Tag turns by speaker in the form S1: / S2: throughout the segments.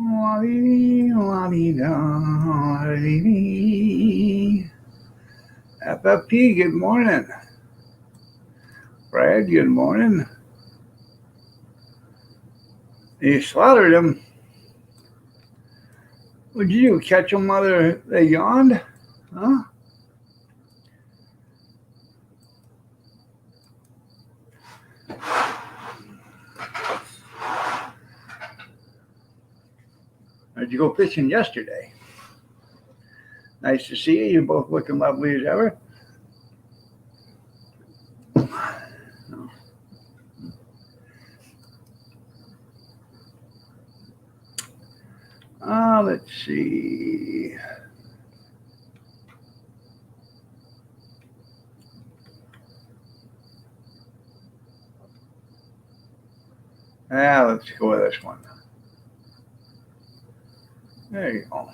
S1: La-dee-dee, la-dee-da, la-dee-dee. FFP, good morning. Brad, good morning. You slaughtered them. What'd you do? Catch them while they yawned? Huh? Or did you go fishing yesterday? Nice to see you. You're both looking lovely as ever. Let's see. Let's go with this one. There you go.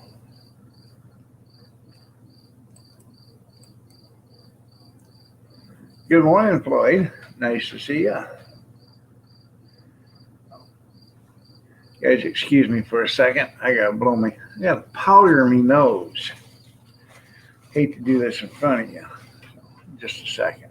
S1: Good morning, Floyd. Nice to see you. Guys, excuse me for a second. I gotta powder me nose. Hate to do this in front of you. Just a second.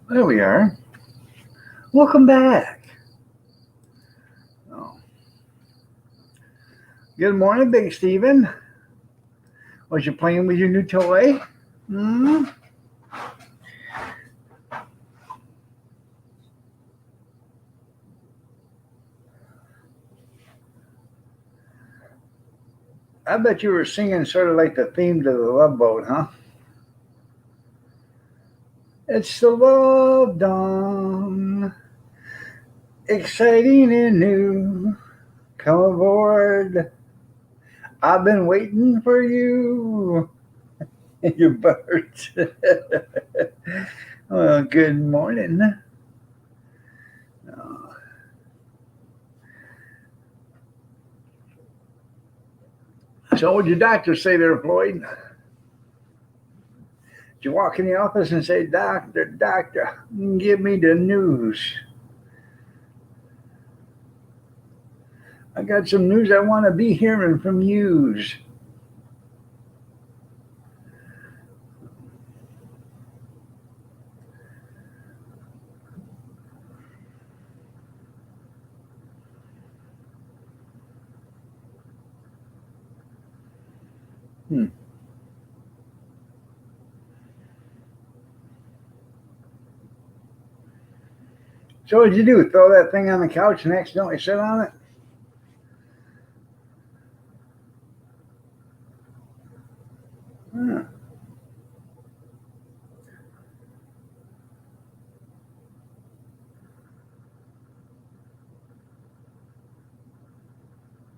S1: There we are. Welcome back. Oh. Good morning, Big Steven. Was you playing with your new toy? Hmm? I bet you were singing sort of like the theme to the Love Boat, huh? It's the Love Dawn, exciting and new. Come aboard. I've been waiting for you. You birds. Well, good morning. So, what did your doctor say there, Floyd? Did you walk in the office and say, Doctor, give me the news? I got some news I want to be hearing from yous. Hmm. So, what'd you do? Throw that thing on the couch and accidentally sit on it? Huh.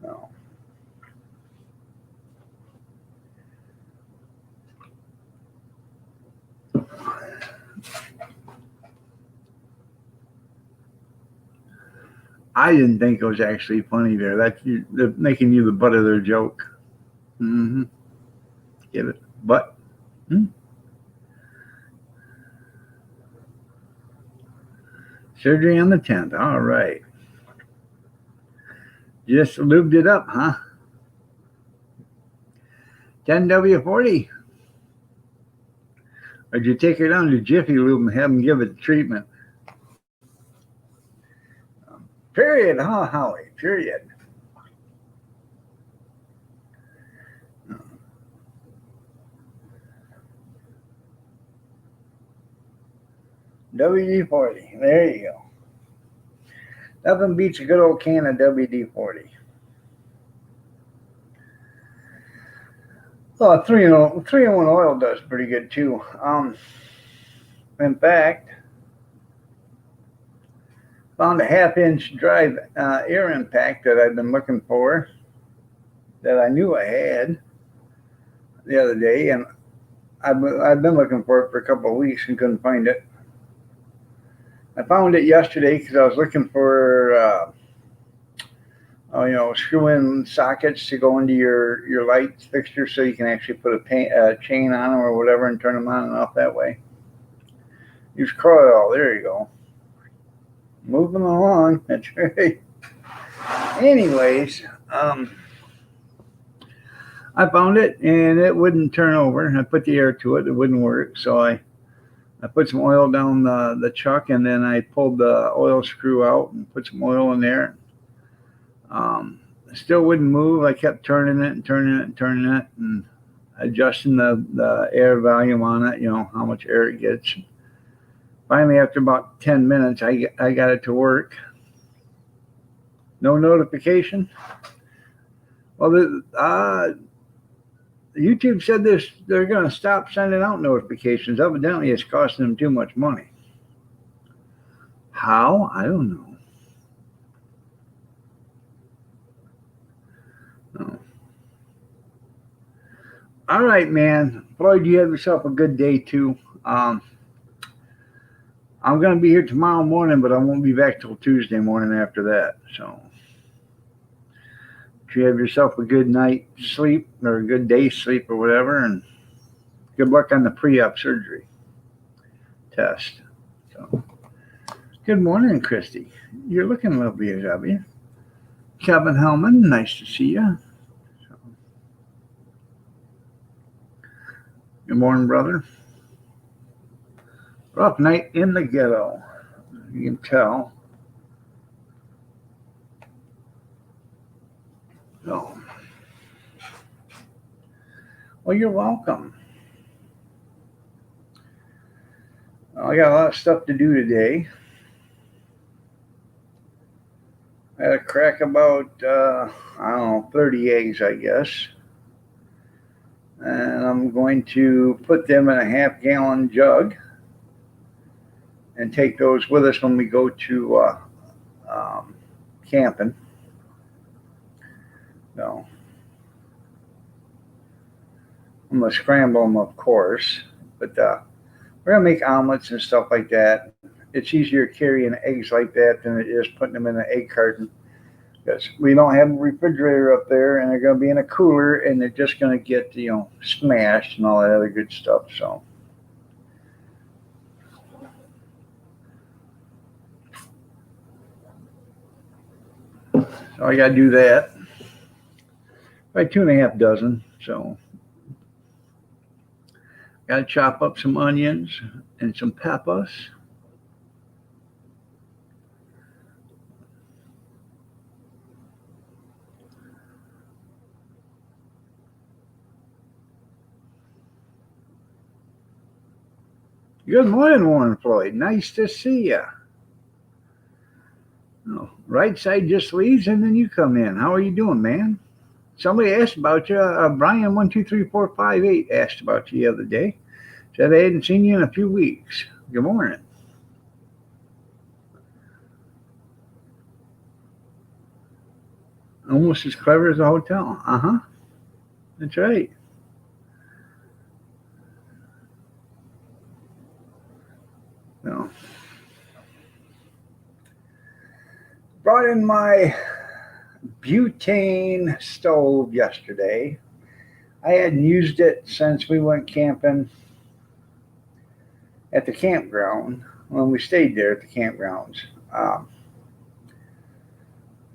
S1: No. I didn't think it was actually funny there. They're making you the butt of their joke. Mm-hmm. Get it? But surgery on the 10th. All right. Just lubed it up, huh? 10W40. Or did you take her down to Jiffy Lube and have them give it treatment? Period, huh, Howie? Period. WD-40. There you go. Nothing beats a good old can of WD-40. Well, 3-in-1 oil does pretty good too. In fact, found a 1/2-inch drive air impact that I've been looking for, that I knew I had the other day, and I've been looking for it for a couple of weeks and couldn't find it. I found it yesterday because I was looking for screw-in sockets to go into your light fixtures so you can actually put a chain on them or whatever and turn them on and off that way. Use coil. There you go. Moving along. That's right. Anyways, I found it and it wouldn't turn over. I put the air to it. It wouldn't work. So I put some oil down the chuck, and then I pulled the oil screw out and put some oil in there. Still wouldn't move. I kept turning it and adjusting the air volume on it, how much air it gets. Finally, after about 10 minutes, I got it to work. No notification. Well, YouTube said they're going to stop sending out notifications. Evidently, it's costing them too much money. How? I don't know. No. All right, man. Floyd, you have yourself a good day, too. I'm going to be here tomorrow morning, but I won't be back till Tuesday morning after that. So you have yourself a good night sleep or a good day sleep or whatever, and good luck on the pre-op surgery test. So, good morning, Christy. You're looking lovely, you. Kevin Hellman, nice to see you. So, good morning, brother. Rough night in the ghetto. You can tell. So, well, you're welcome. I got a lot of stuff to do today. I had to crack about, 30 eggs, I guess. And I'm going to put them in a 1/2-gallon jug and take those with us when we go to camping. So I'm going to scramble them, of course, but we're going to make omelets and stuff like that. It's easier carrying eggs like that than it is putting them in an egg carton, because we don't have a refrigerator up there, and they're going to be in a cooler, and they're just going to get, smashed and all that other good stuff. So I got to do that. Probably 2.5 dozen. So got to chop up some onions and some peppers. Good morning, Warren Floyd. Nice to see you. Oh, right side just leaves and then you come in. How are you doing, man? Somebody asked about you. Brian 123458 asked about you the other day. Said they hadn't seen you in a few weeks. Good morning. Almost as clever as a hotel. Uh-huh. That's right. So, brought in my butane stove yesterday. I hadn't used it since we went camping at the campground, when we stayed there at the campgrounds.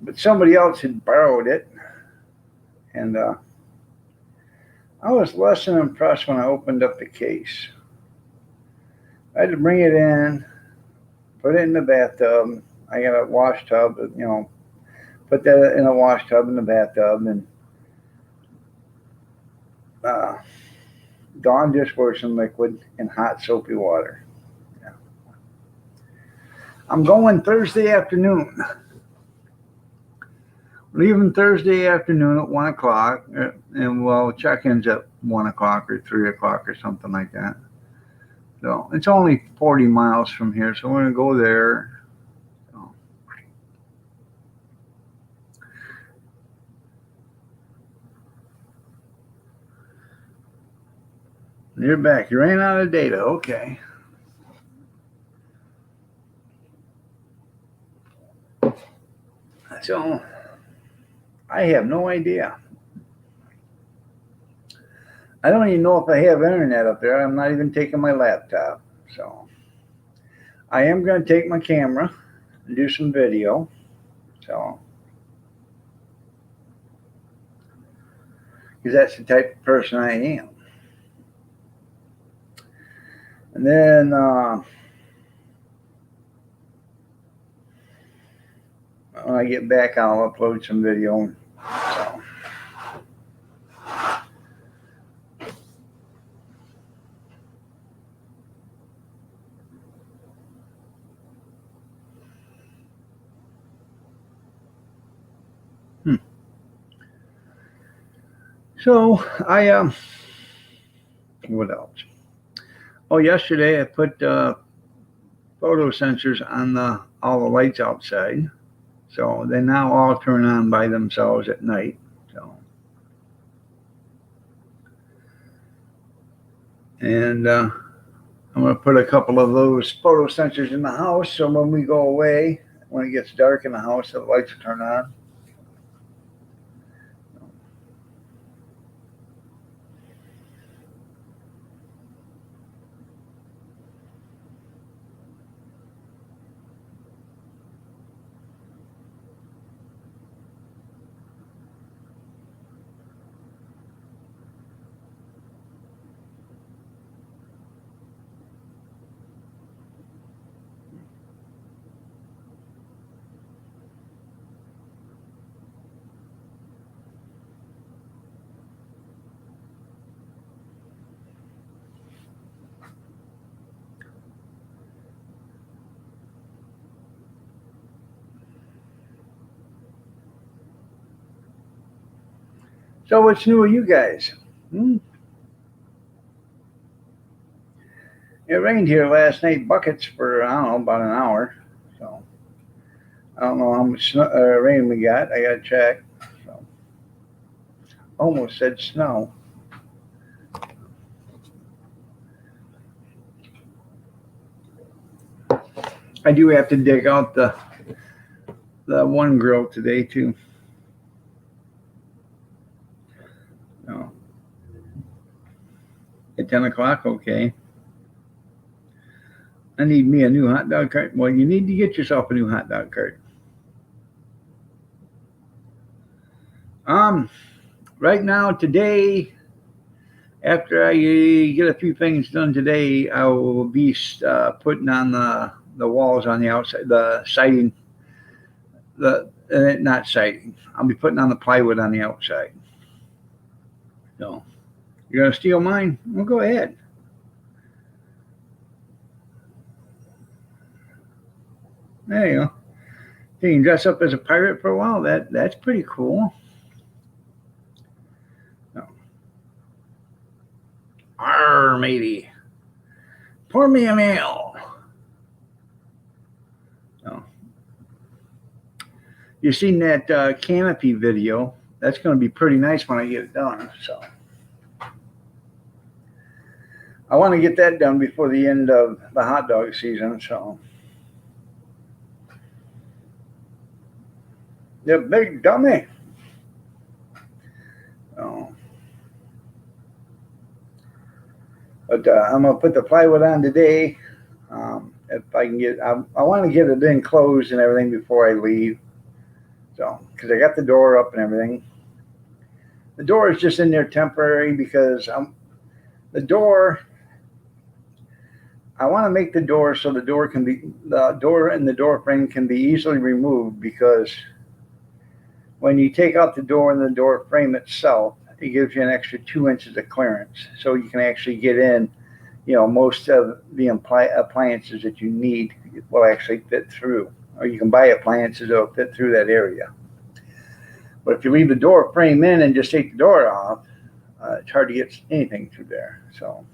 S1: But somebody else had borrowed it, and I was less than impressed when I opened up the case. I had to bring it in, put it in the bathtub. I got a wash tub, put that in a wash tub in the bathtub, and Dawn dishwashing liquid and hot soapy water. Yeah. I'm going Thursday afternoon. Leaving Thursday afternoon at 1 o'clock, and well, check-in's at 1 o'clock or 3 o'clock or something like that. So it's only 40 miles from here, so we're going to go there. So. You're back. You ran out of data. Okay. So I have no idea. I don't even know if I have internet up there. I'm not even taking my laptop. So I am going to take my camera and do some video. So, because that's the type of person I am. And then when I get back, I'll upload some video. So. So what else? Oh, yesterday I put photo sensors on all the lights outside, so they now all turn on by themselves at night. So, and I'm going to put a couple of those photo sensors in the house, so when we go away, when it gets dark in the house, the lights will turn on. So what's new with you guys? It rained here last night, buckets for, I don't know, about an hour. So I don't know how much rain we got. I got to check. So almost said snow. I do have to dig out the one grill today too. No. At 10 o'clock, okay. I need me a new hot dog cart. Well, you need to get yourself a new hot dog cart. Right now, today, after I get a few things done today, I will be putting on the walls on the outside, the siding, not siding. I'll be putting on the plywood on the outside. So, you're gonna steal mine? Well, go ahead. There you go. You can dress up as a pirate for a while. That's pretty cool. No. Arr, matey. Pour me a meal. No. You seen that canopy video? That's going to be pretty nice when I get it done. So I want to get that done before the end of the hot dog season. So you big dummy. Oh. But I'm gonna put the plywood on today. If I can get, I want to get it in closed and everything before I leave. So, because I got the door up and everything. The door is just in there temporary because the door. I want to make the door so the door and the door frame can be easily removed, because when you take out the door and the door frame itself, it gives you an extra 2 inches of clearance, so you can actually get in. Most of the appliances that you need will actually fit through, or you can buy appliances that will fit through that area. But if you leave the door frame in and just take the door off, it's hard to get anything through there. So.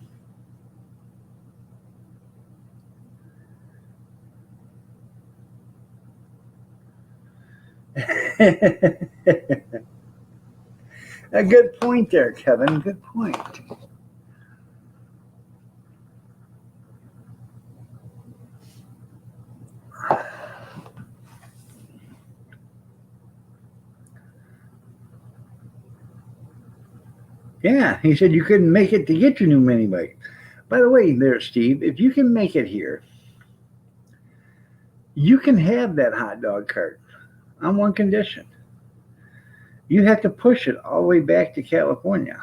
S1: A good point there, Kevin. Good point. Yeah, he said you couldn't make it to get your new mini bike. By the way, there, Steve, if you can make it here, you can have that hot dog cart on one condition. You have to push it all the way back to California.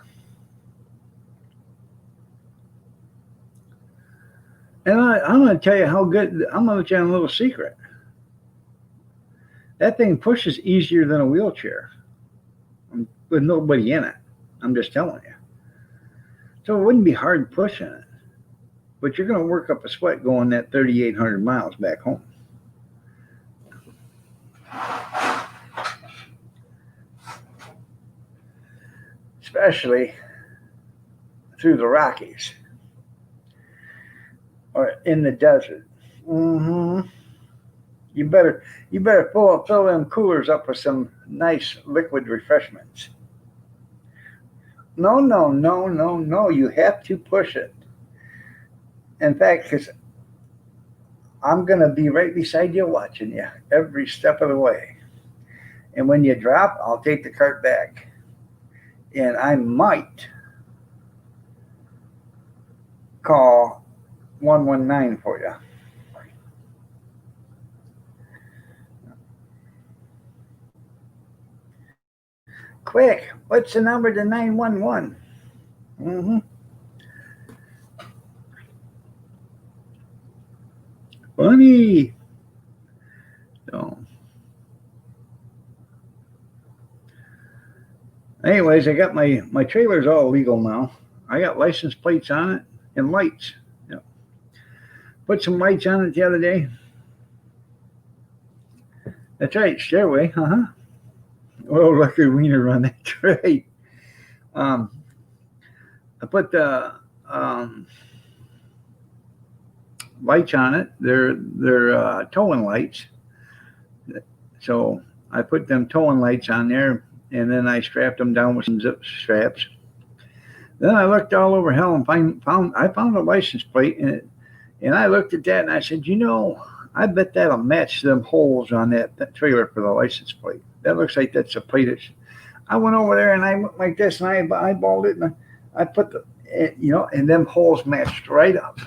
S1: And I'm going to tell you how good, I'm going to let you in a little secret. That thing pushes easier than a wheelchair with nobody in it. I'm just telling you. So it wouldn't be hard pushing it. But you're going to work up a sweat going that 3,800 miles back home. Especially through the Rockies or in the desert. Mm-hmm. You better fill them coolers up with some nice liquid refreshments. No. You have to push it. In fact, because I'm going to be right beside you watching you every step of the way. And when you drop, I'll take the cart back. And I might call 119 for you. Quick, what's the number to 911? Mm-hmm. Funny. So, anyways, I got my trailer's all legal now. I got license plates on it and lights. Yep. Put some lights on it the other day. That's right, stairway. Oh, record wiener on that tray. I put the lights on it. They're towing lights. So I put them towing lights on there, and then I strapped them down with some zip straps. Then I looked all over hell and found a license plate, and I looked at that and I said, I bet that'll match them holes on that trailer for the license plate. That looks like that's a plate. I went over there and I went like this and I eyeballed it and I put and them holes matched right up.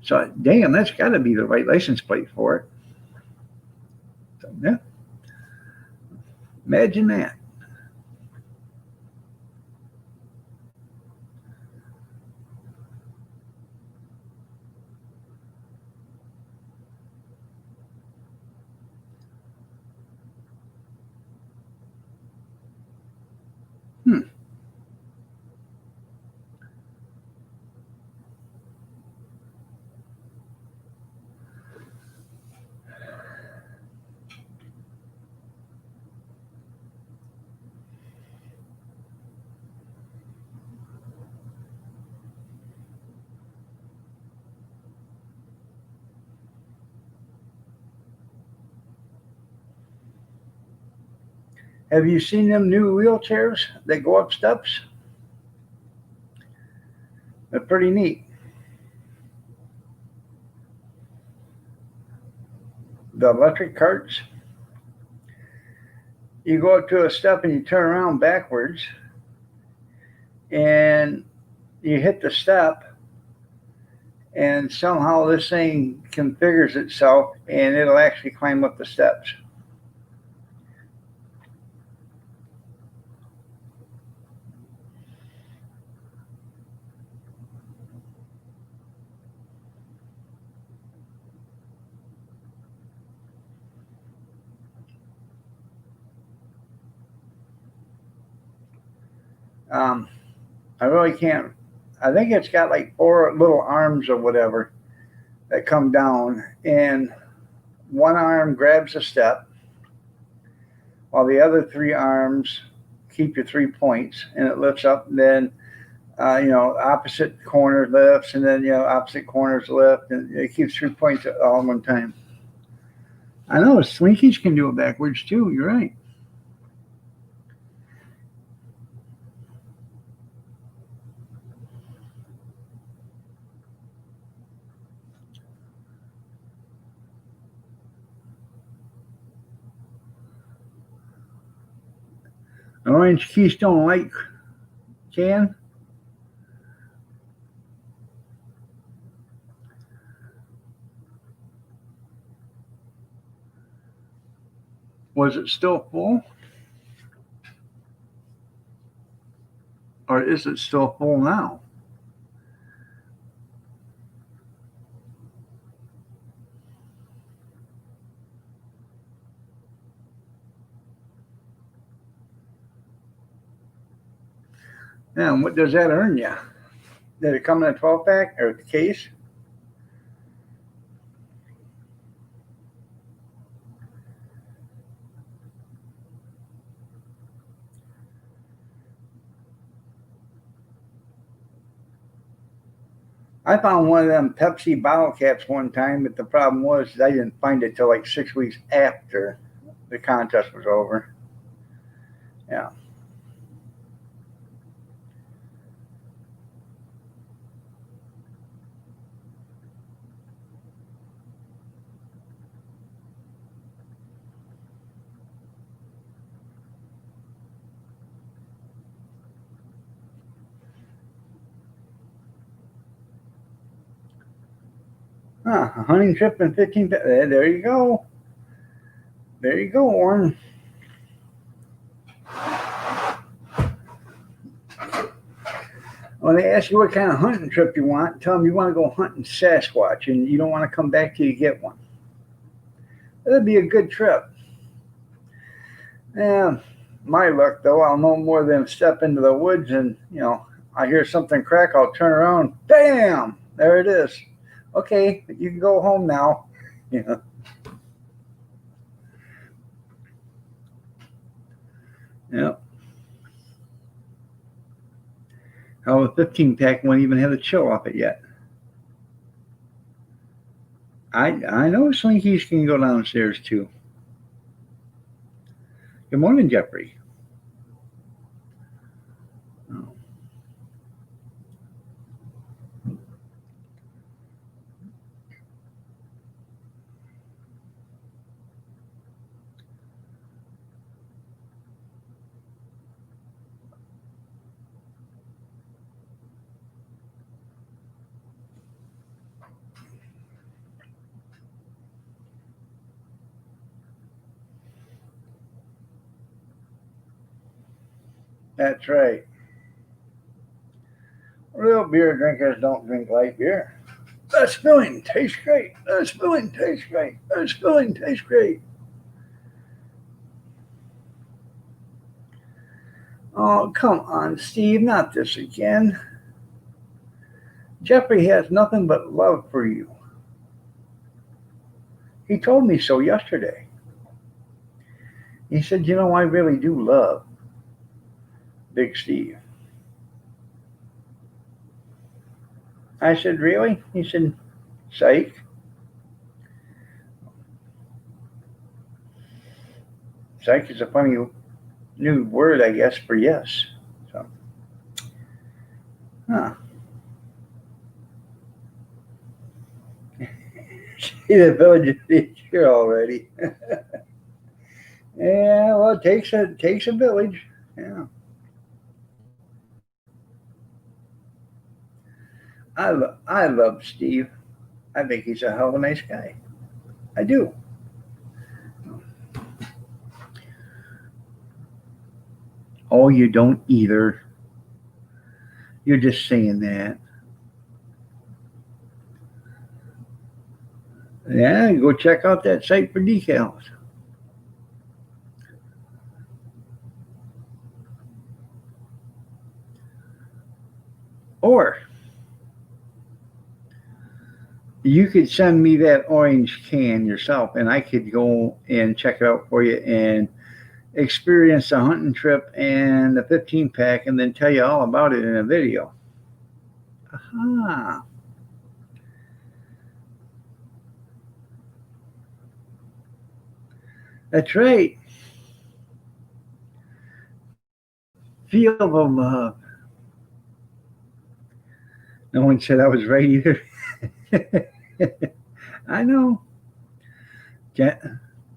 S1: So, damn, that's got to be the right license plate for it. So, yeah. Imagine that. Have you seen them new wheelchairs that go up steps? They're pretty neat. The electric carts, you go up to a step and you turn around backwards and you hit the step and somehow this thing configures itself and it'll actually climb up the steps. I really can't. I think it's got like 4 little arms or whatever that come down, and one arm grabs a step, while the other 3 arms keep your 3 points, and it lifts up, and then opposite corner lifts, and then opposite corners lift, and it keeps 3 points all in one time. I know slinkies can do it backwards too. You're right. Orange Keystone Light can. Was it still full? Or is it still full now? Yeah, and what does that earn you? Did it come in a 12-pack or the case? I found one of them Pepsi bottle caps one time, but the problem was I didn't find it till like 6 weeks after the contest was over. Yeah. Huh, a hunting trip and 15. There you go. There you go, Warren. When they ask you what kind of hunting trip you want, tell them you want to go hunting Sasquatch and you don't want to come back till you get one. That'd be a good trip. Yeah, my luck though, I'll no more than step into the woods and I hear something crack, I'll turn around, bam, there it is. Okay, you can go home now. Yeah. Yep. How the 15-pack won't even have the chill off it yet. I know slinkies can go downstairs too. Good morning, Jeffrey. Oh. That's right. Real beer drinkers don't drink light beer. That spilling tastes great. That spilling tastes great. That spilling tastes great. Oh, come on, Steve, not this again. Jeffrey has nothing but love for you. He told me so yesterday. He said, I really do love Big Steve. I said, really? He said, psych. Psych is a funny new word, I guess, for yes. So, See, the village is here already. Yeah, well, it takes a village. Yeah. I love Steve. I think he's a hell of a nice guy. I do. Oh, you don't either. You're just saying that. Yeah, go check out that site for decals. Or you could send me that orange can yourself, and I could go and check it out for you and experience a hunting trip and the 15 pack and then tell you all about it in a video. Aha. That's right. Feel the love. No one said I was right either. I know. Get,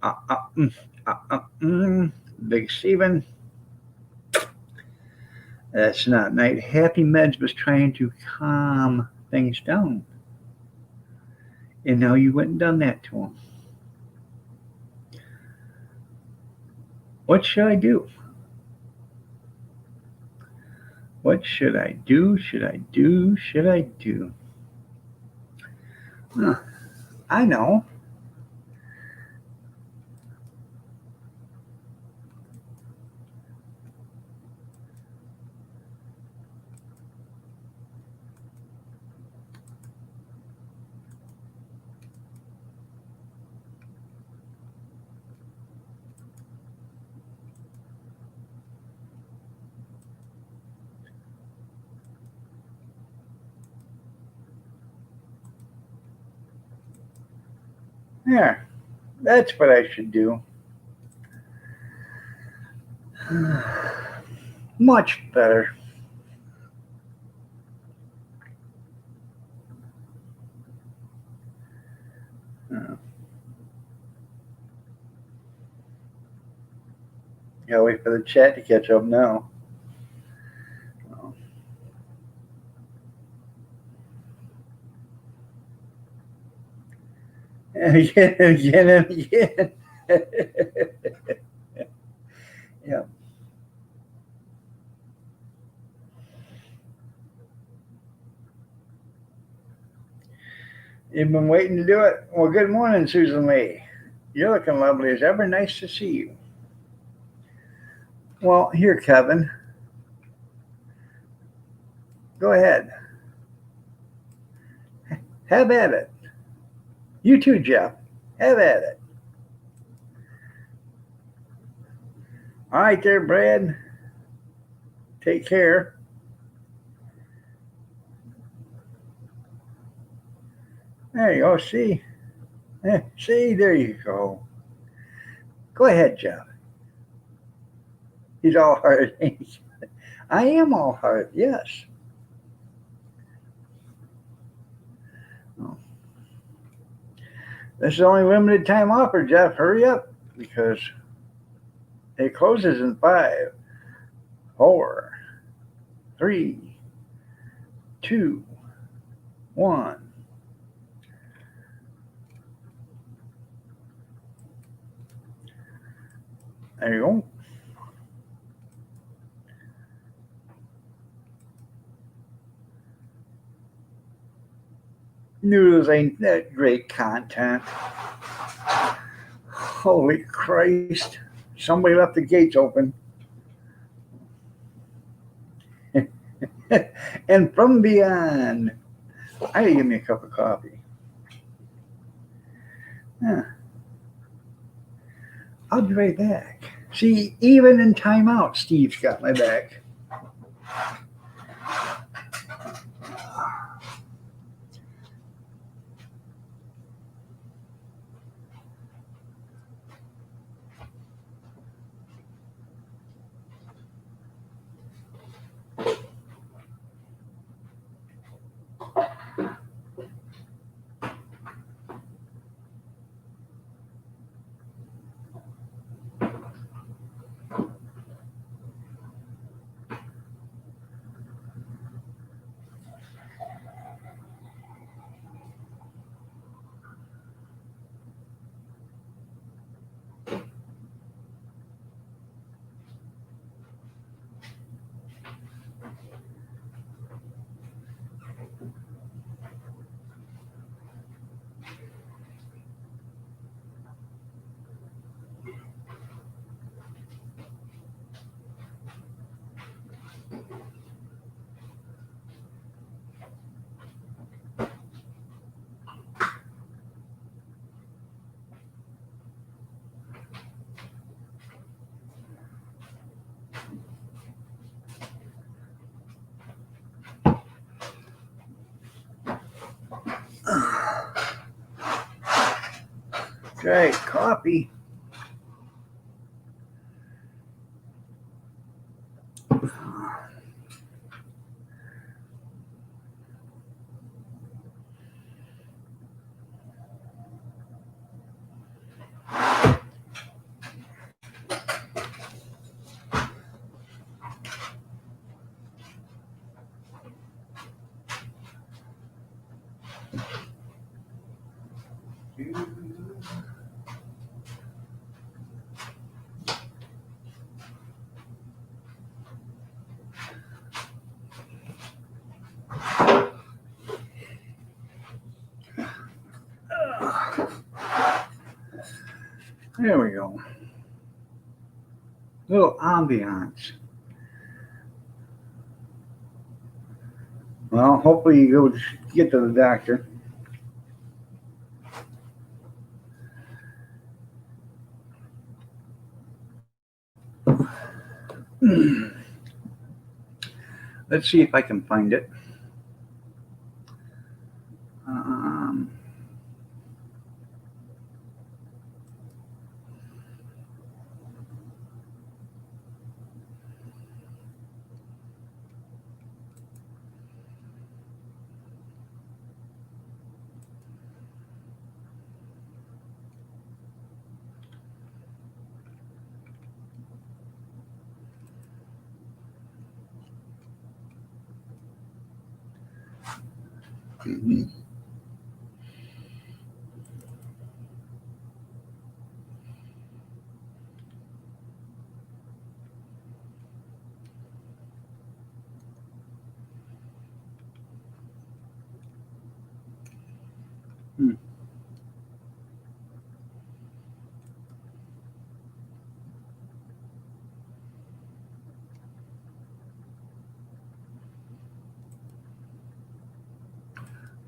S1: uh, uh, mm, Big Steven. That's not night. Happy Meds was trying to calm things down. And now you went and done that to him. What should I do? What should I do? Should I do? Should I do? Huh, I know. There. That's what I should do. Much better. Uh, Gotta wait for the chat to catch up now. Again, again, and again. Yeah. You've been waiting to do it? Well, good morning, Susan Lee. You're looking lovely as ever. Nice to see you. Well, here, Kevin. Go ahead. Have at it. You too, Jeff. Have at it. All right, there, Brad. Take care. There you go. See? See, there you go. Go ahead, Jeff. He's all heart. I am all heart, yes. Oh. This is only limited time offer, Jeff. Hurry up because it closes in 5, 4, 3, 2, 1. There you go. Noodles ain't that great content. Holy Christ. Somebody left the gates open. And from beyond. I gotta give me a cup of coffee. Yeah. I'll be right back. See, even in timeout, Steve's got my back. Dry coffee. There we go. Little ambiance. Well, hopefully you go get to the doctor. Let's see if I can find it.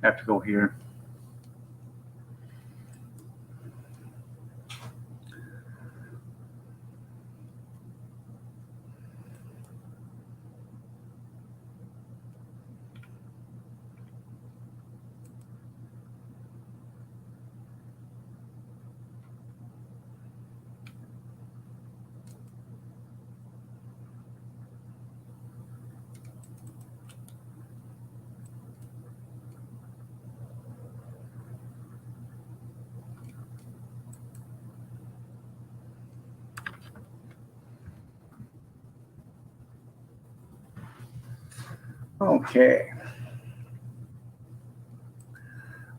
S1: Have to go here. Okay.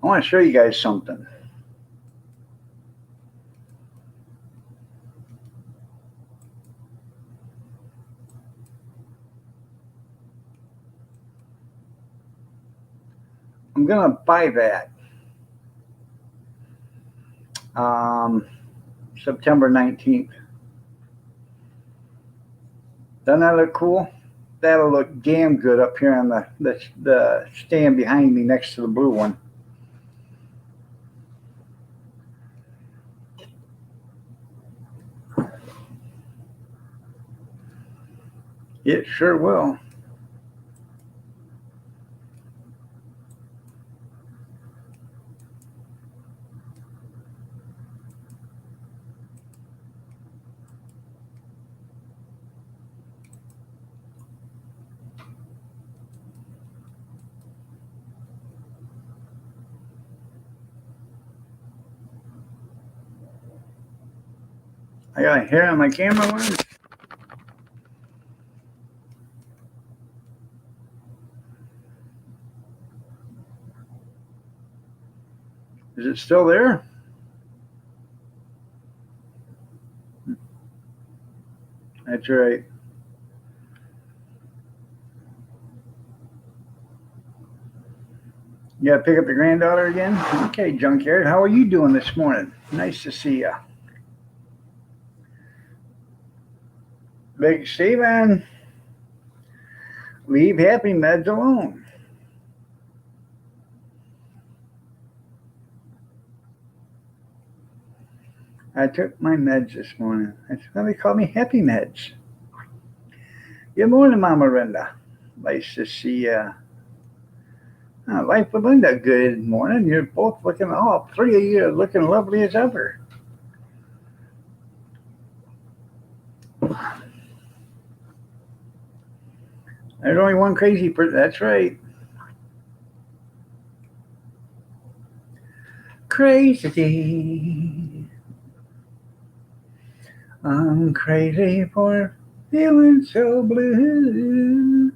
S1: I want to show you guys something. I'm going to buy that September 19th. Doesn't that look cool? That'll look damn good up here on the stand behind me next to the blue one. It sure will. I got a hair on my camera lens. Is it still there? That's right. You gotta pick up the granddaughter again? Okay, Junkyard, how are you doing this morning? Nice to see you. Big Steven, leave happy meds alone. I took my meds this morning. That's why they call me Happy Meds. Good morning, Mama Linda. Nice to see you. Life with Linda, good morning. You're both looking, all three of you are looking lovely as ever. There's only one crazy person. That's right. Crazy. I'm crazy for feeling so blue.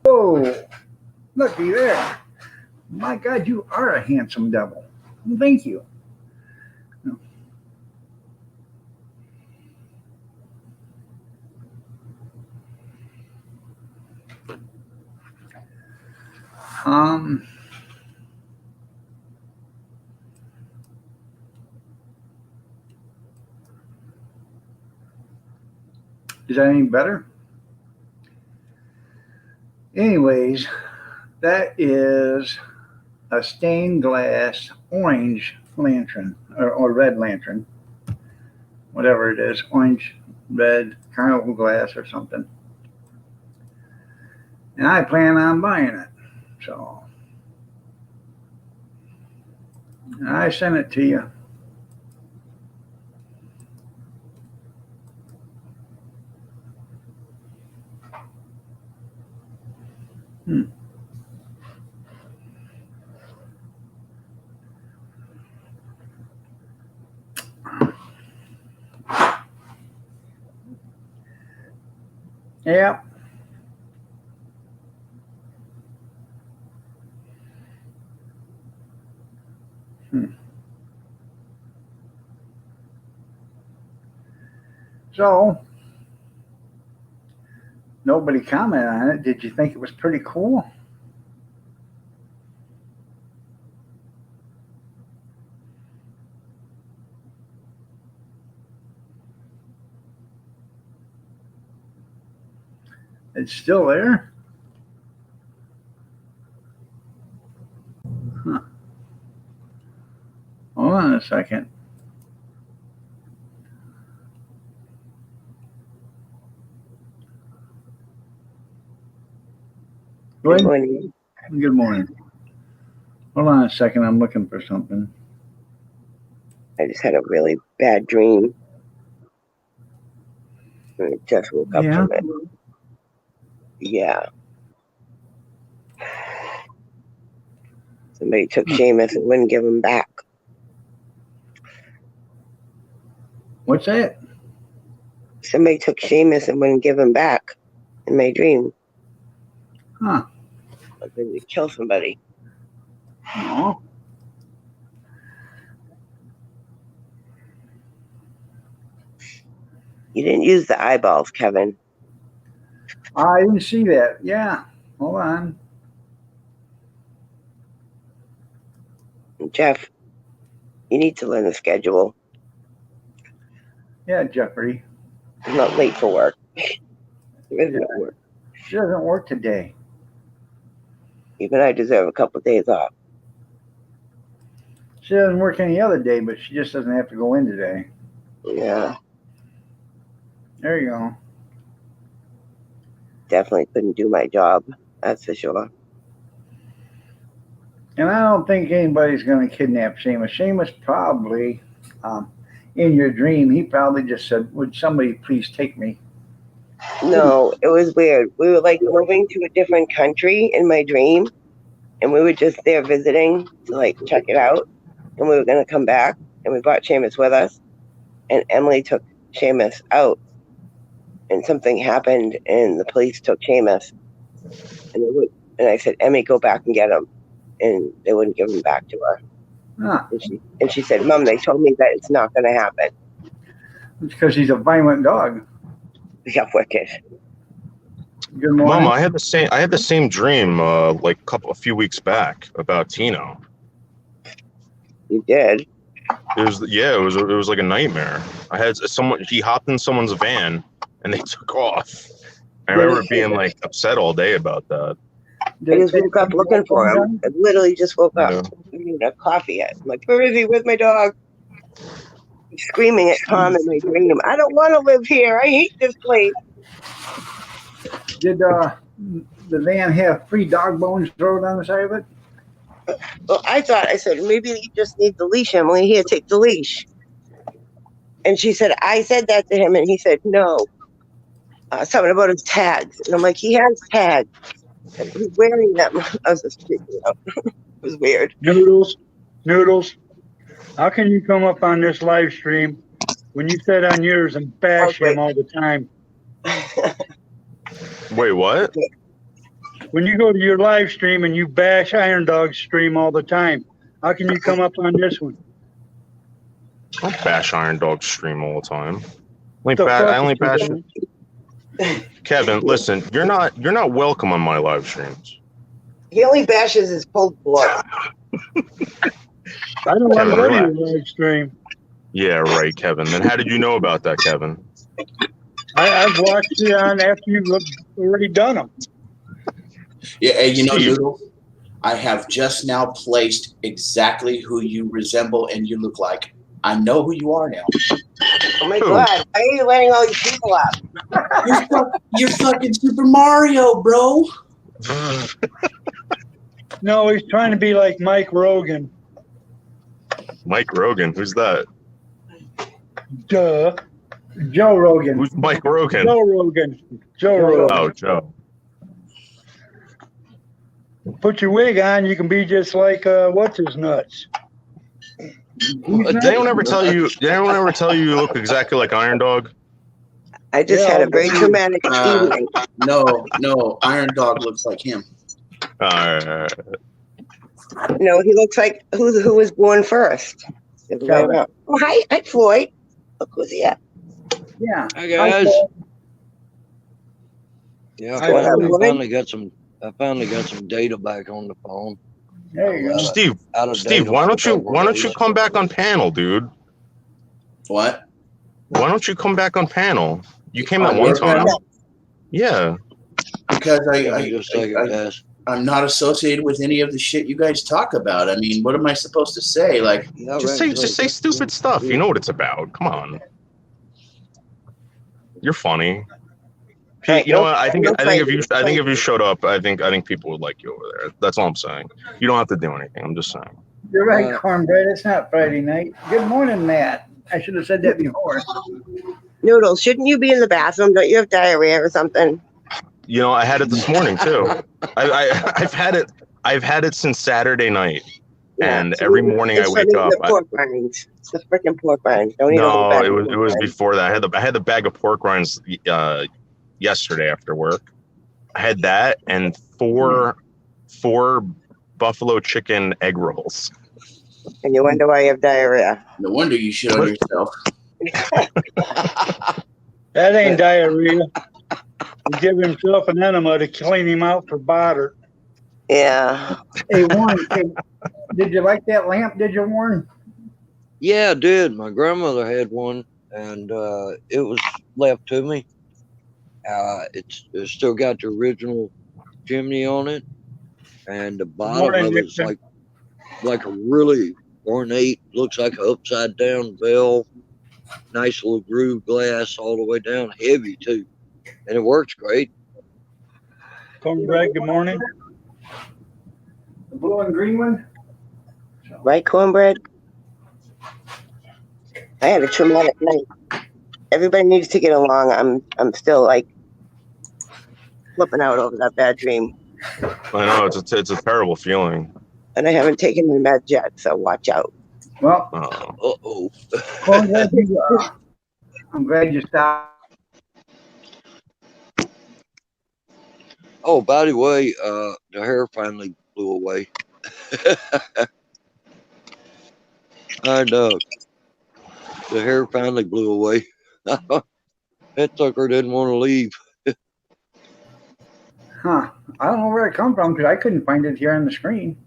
S1: Whoa, looky there. My God, you are a handsome devil. Thank you. Um, is that any better? Anyways, that is a stained glass orange lantern or red lantern, whatever it is, orange, red, carnival glass or something. And I plan on buying it. So I sent it to you. Yeah. So nobody commented on it. Did you think it was pretty cool? It's still there? Huh. Hold on a second.
S2: Good morning.
S1: Good morning. Hold on a second. I'm looking for something.
S2: I just had a really bad dream. I just woke up from it. Yeah. Somebody took Seamus and wouldn't give him back.
S1: What's that?
S2: Somebody took Seamus and wouldn't give him back in my dream.
S1: Huh.
S2: Like they would kill somebody.
S1: Oh.
S2: You didn't use the eyeballs, Kevin.
S1: I didn't see that. Yeah. Hold on.
S2: Jeff, you need to learn the schedule.
S1: Yeah, Jeffrey.
S2: I'm not late for work. There isn't work.
S1: She doesn't work today.
S2: Even I deserve a couple of days off.
S1: She doesn't work any other day, but she just doesn't have to go in today.
S2: Yeah.
S1: There you go.
S2: Definitely couldn't do my job. That's for sure.
S1: And I don't think anybody's going to kidnap Seamus. Seamus probably, in your dream, he probably just said, "Would somebody please take me?"
S2: No, it was weird. We were like moving to a different country in my dream, and we were just there visiting to like check it out. And we were going to come back, and we brought Seamus with us. And Emily took Seamus out, and something happened, and the police took Seamus. And I said, Emmy, go back and get him. And they wouldn't give him back to her.
S1: Huh.
S2: And she said, Mom, they told me that it's not going to happen.
S1: It's because he's a violent dog.
S2: Yeah, wicked.
S1: Good morning.
S3: Mom, I had the same dream like a few weeks back about Tino.
S2: You did?
S3: It was like a nightmare. I had he hopped in someone's van and they took off. I remember being like upset all day about that.
S2: I just woke up looking for him. I literally just woke up. I didn't even have coffee yet. I'm like, where is he? Where's my dog? screaming at Tom in my dream. I don't want to live here. I hate this place.
S1: Did the van have 3 dog bones thrown on the side of it?
S2: Well, I said, maybe you just need the leash, Emily. Here, take the leash. And she said, I said that to him, and he said, no. Something about his tags. And I'm like, he has tags. And he's wearing them. I was just freaking out. It was weird.
S4: Noodles, how can you come up on this live stream when you sit on yours and bash him all the time?
S3: Wait, what?
S4: When you go to your live stream and you bash Iron Dog's stream all the time, how can you come up on this one?
S3: I don't bash Iron Dog's stream all the time.
S4: The
S3: I only
S4: fuck
S3: bash
S4: you
S3: it. Kevin, listen, you're not welcome on my live streams.
S2: He only bashes his cold blood.
S4: I don't want to
S3: Kevin,
S4: go to
S3: relax.
S4: your live stream.
S3: Yeah, right, Kevin. Then how did you know about that, Kevin?
S4: I've watched it on after you've already done them.
S5: Yeah, and you know,
S3: Steve.
S5: Noodle, I have just now placed exactly who you resemble and you look like. I know who you are now.
S2: Oh my
S3: Who?
S2: God. Why are you letting all these people out?
S5: You're fucking Super Mario, bro.
S4: No, he's trying to be like Mike Rogan.
S3: Mike Rogan, who's that?
S4: Duh.
S1: Joe Rogan.
S3: Who's Mike Rogan?
S4: Joe Rogan. Joe Rogan.
S3: Oh, Joe.
S4: Put your wig on, you can be just like what's his nuts.
S3: Did anyone ever tell you? Did anyone ever tell you look exactly like Iron Dog?
S2: I just had a very traumatic
S5: Uh,
S2: evening.
S5: No, Iron Dog looks like him.
S3: Uh,
S2: No, he looks like who was born first. Oh, hi, Floyd. Look who's here.
S1: Yeah.
S6: Hi guys. Yeah,
S4: Hi,
S6: I finally got some data back on the phone.
S1: There you go.
S3: Steve,
S6: Out of
S3: Steve,
S6: data
S3: why
S6: for
S3: don't you
S6: several days.
S3: come back on panel, dude?
S5: What?
S3: Why don't you come back on panel? You came
S5: On
S3: at one
S5: your
S3: time.
S5: panel?
S3: Yeah.
S5: Because
S6: Give me just a second, guys.
S5: I'm not associated with any of the shit you guys talk about. I mean, what am I supposed to say? Like,
S6: Yeah,
S3: Just say stupid stuff. You know what it's about. Come on. You're funny. Pete, you know what? I think if you showed up, I think people would like you over there. That's all I'm saying. You don't have to do anything. I'm just saying.
S1: You're right, Cornbread. It's not Friday night. Good morning, Matt. I should have said that before.
S2: Noodles, shouldn't you be in the bathroom? Don't you have diarrhea or something?
S3: You know, I had it this morning too. I've had it since Saturday night, and every morning I wake up.
S2: The pork rinds. It's the freaking pork rinds. Don't eat
S3: No,
S2: the
S3: it was before that. I had the bag of pork rinds yesterday after work. I had that and four buffalo chicken egg rolls.
S2: And you wonder why you have diarrhea.
S5: no wonder you shit on yourself.
S4: That ain't diarrhea. He give himself an enema to clean him out for Botter.
S2: Yeah.
S1: Hey, Warren, did you like that lamp? Did you, Warren?
S6: Yeah, I did. My grandmother had one, and it was left to me. It's still got the original chimney on it, and the bottom
S4: Morning,
S6: of it's
S4: Nixon.
S6: like a really ornate, looks like an upside down bell. Nice little groove glass all the way down, heavy too, and it works great.
S4: Cornbread, good morning.
S1: The blue and green one?
S2: Right, Cornbread? I had a traumatic night. Everybody needs to get along. I'm still like flipping out over that bad dream.
S3: I know it's a terrible feeling.
S2: And I haven't taken the meds yet, so watch out.
S1: Well,
S6: Uh-oh.
S1: Cornbread, I'm glad you stopped.
S6: Oh, by the way, the hair finally blew away. I know. The hair finally blew away. That sucker didn't want to leave.
S1: Huh. I don't know where it come from because I couldn't find it here on the screen.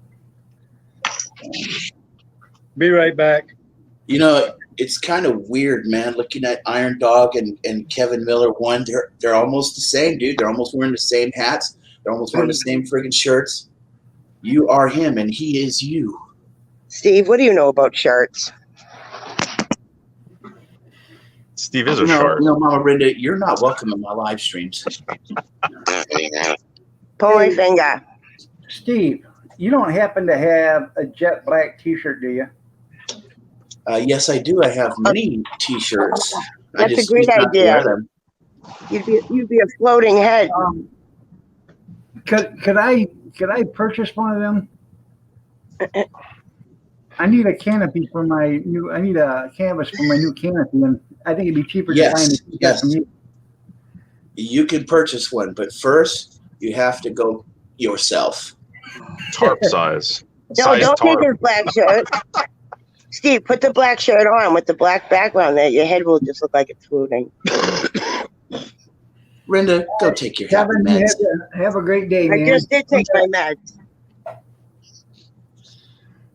S4: Be right back.
S5: You know, it's kind of weird, man. Looking at Iron Dog and Kevin Miller, one, they're almost the same, dude. They're almost wearing the same hats. They're almost wearing the same friggin' shirts. You are him, and he is you.
S2: Steve, what do you know about shirts?
S3: Steve is a
S5: No,
S3: shark.
S5: no, Mama Brenda, you're not welcome in my live streams.
S2: Pull my finger.
S1: Steve, you don't happen to have a jet black T-shirt, do you?
S5: Yes, I do. I have many T-shirts.
S2: That's
S5: I just
S2: a great
S5: choose not to
S2: idea.
S5: wear them.
S2: You'd be a floating head.
S1: Could I purchase one of them? I need a canopy for my new. I need a canvas for my new canopy, and I think it'd be cheaper to find it.
S5: Yes. You can purchase one, but first you have to go yourself.
S3: Tarp size.
S2: No,
S3: Size
S2: don't
S3: tarp.
S2: take his black shirt. Steve, put the black shirt on with the black background there. Your head will just look like it's floating.
S5: Brenda, go take your happy
S1: Kevin,
S5: meds.
S1: have a great day,
S2: I
S1: man.
S2: just did take my meds.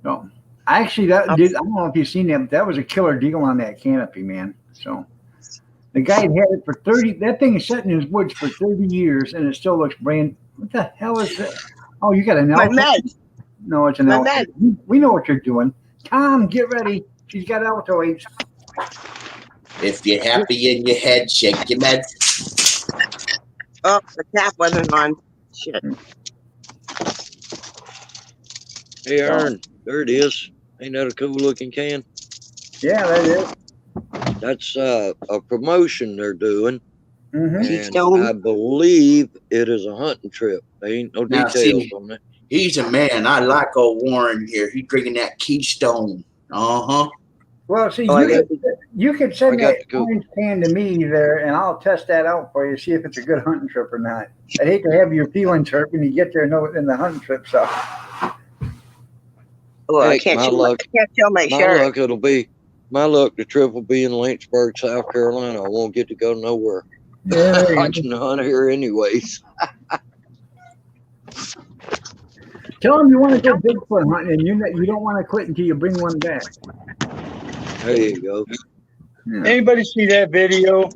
S1: No, actually, I don't know if you've seen that, but that was a killer deal on that canopy, man. So the guy had it for 30. That thing is sitting in his woods for 30 years, and it still looks brand. What the hell is that? Oh, you got an
S2: My
S1: elf?
S2: meds.
S1: No, it's an
S2: My
S1: elf.
S2: meds.
S1: We know what you're doing. Tom, get ready. She's got Altoids.
S5: If you're happy in your head, shake your meds.
S2: Oh, the tap wasn't on. Shit.
S6: Hey, Aaron, there it is. Ain't that a cool looking can?
S1: Yeah, that is.
S6: That's a promotion they're doing.
S1: Mm-hmm.
S6: And
S2: Keystone.
S6: I believe it is a hunting trip. There ain't no
S5: Now,
S6: details
S5: see,
S6: on it.
S5: He's a man. I like old Warren here. He's drinking that Keystone. Uh-huh.
S1: Well, see,
S2: Oh,
S1: you could send
S6: I got
S1: that
S6: to go.
S1: orange can to me there, and I'll test that out for you, see if it's a good hunting trip or not. I'd hate to have your feeling trip when you get there in the hunting trip stuff.
S2: Oh, I
S6: Heck,
S2: can't
S6: my
S2: show
S6: luck.
S2: my
S6: My
S2: shirt.
S6: luck, it'll be my luck. The trip will be in Lynchburg, South Carolina. I won't get to go nowhere.
S1: Yeah, there you go.
S6: Watching the hunt here, anyways.
S1: Tell them you want to go Bigfoot hunting, and you don't want to quit until you bring one back.
S6: There you go.
S1: Yeah.
S4: Anybody see that video of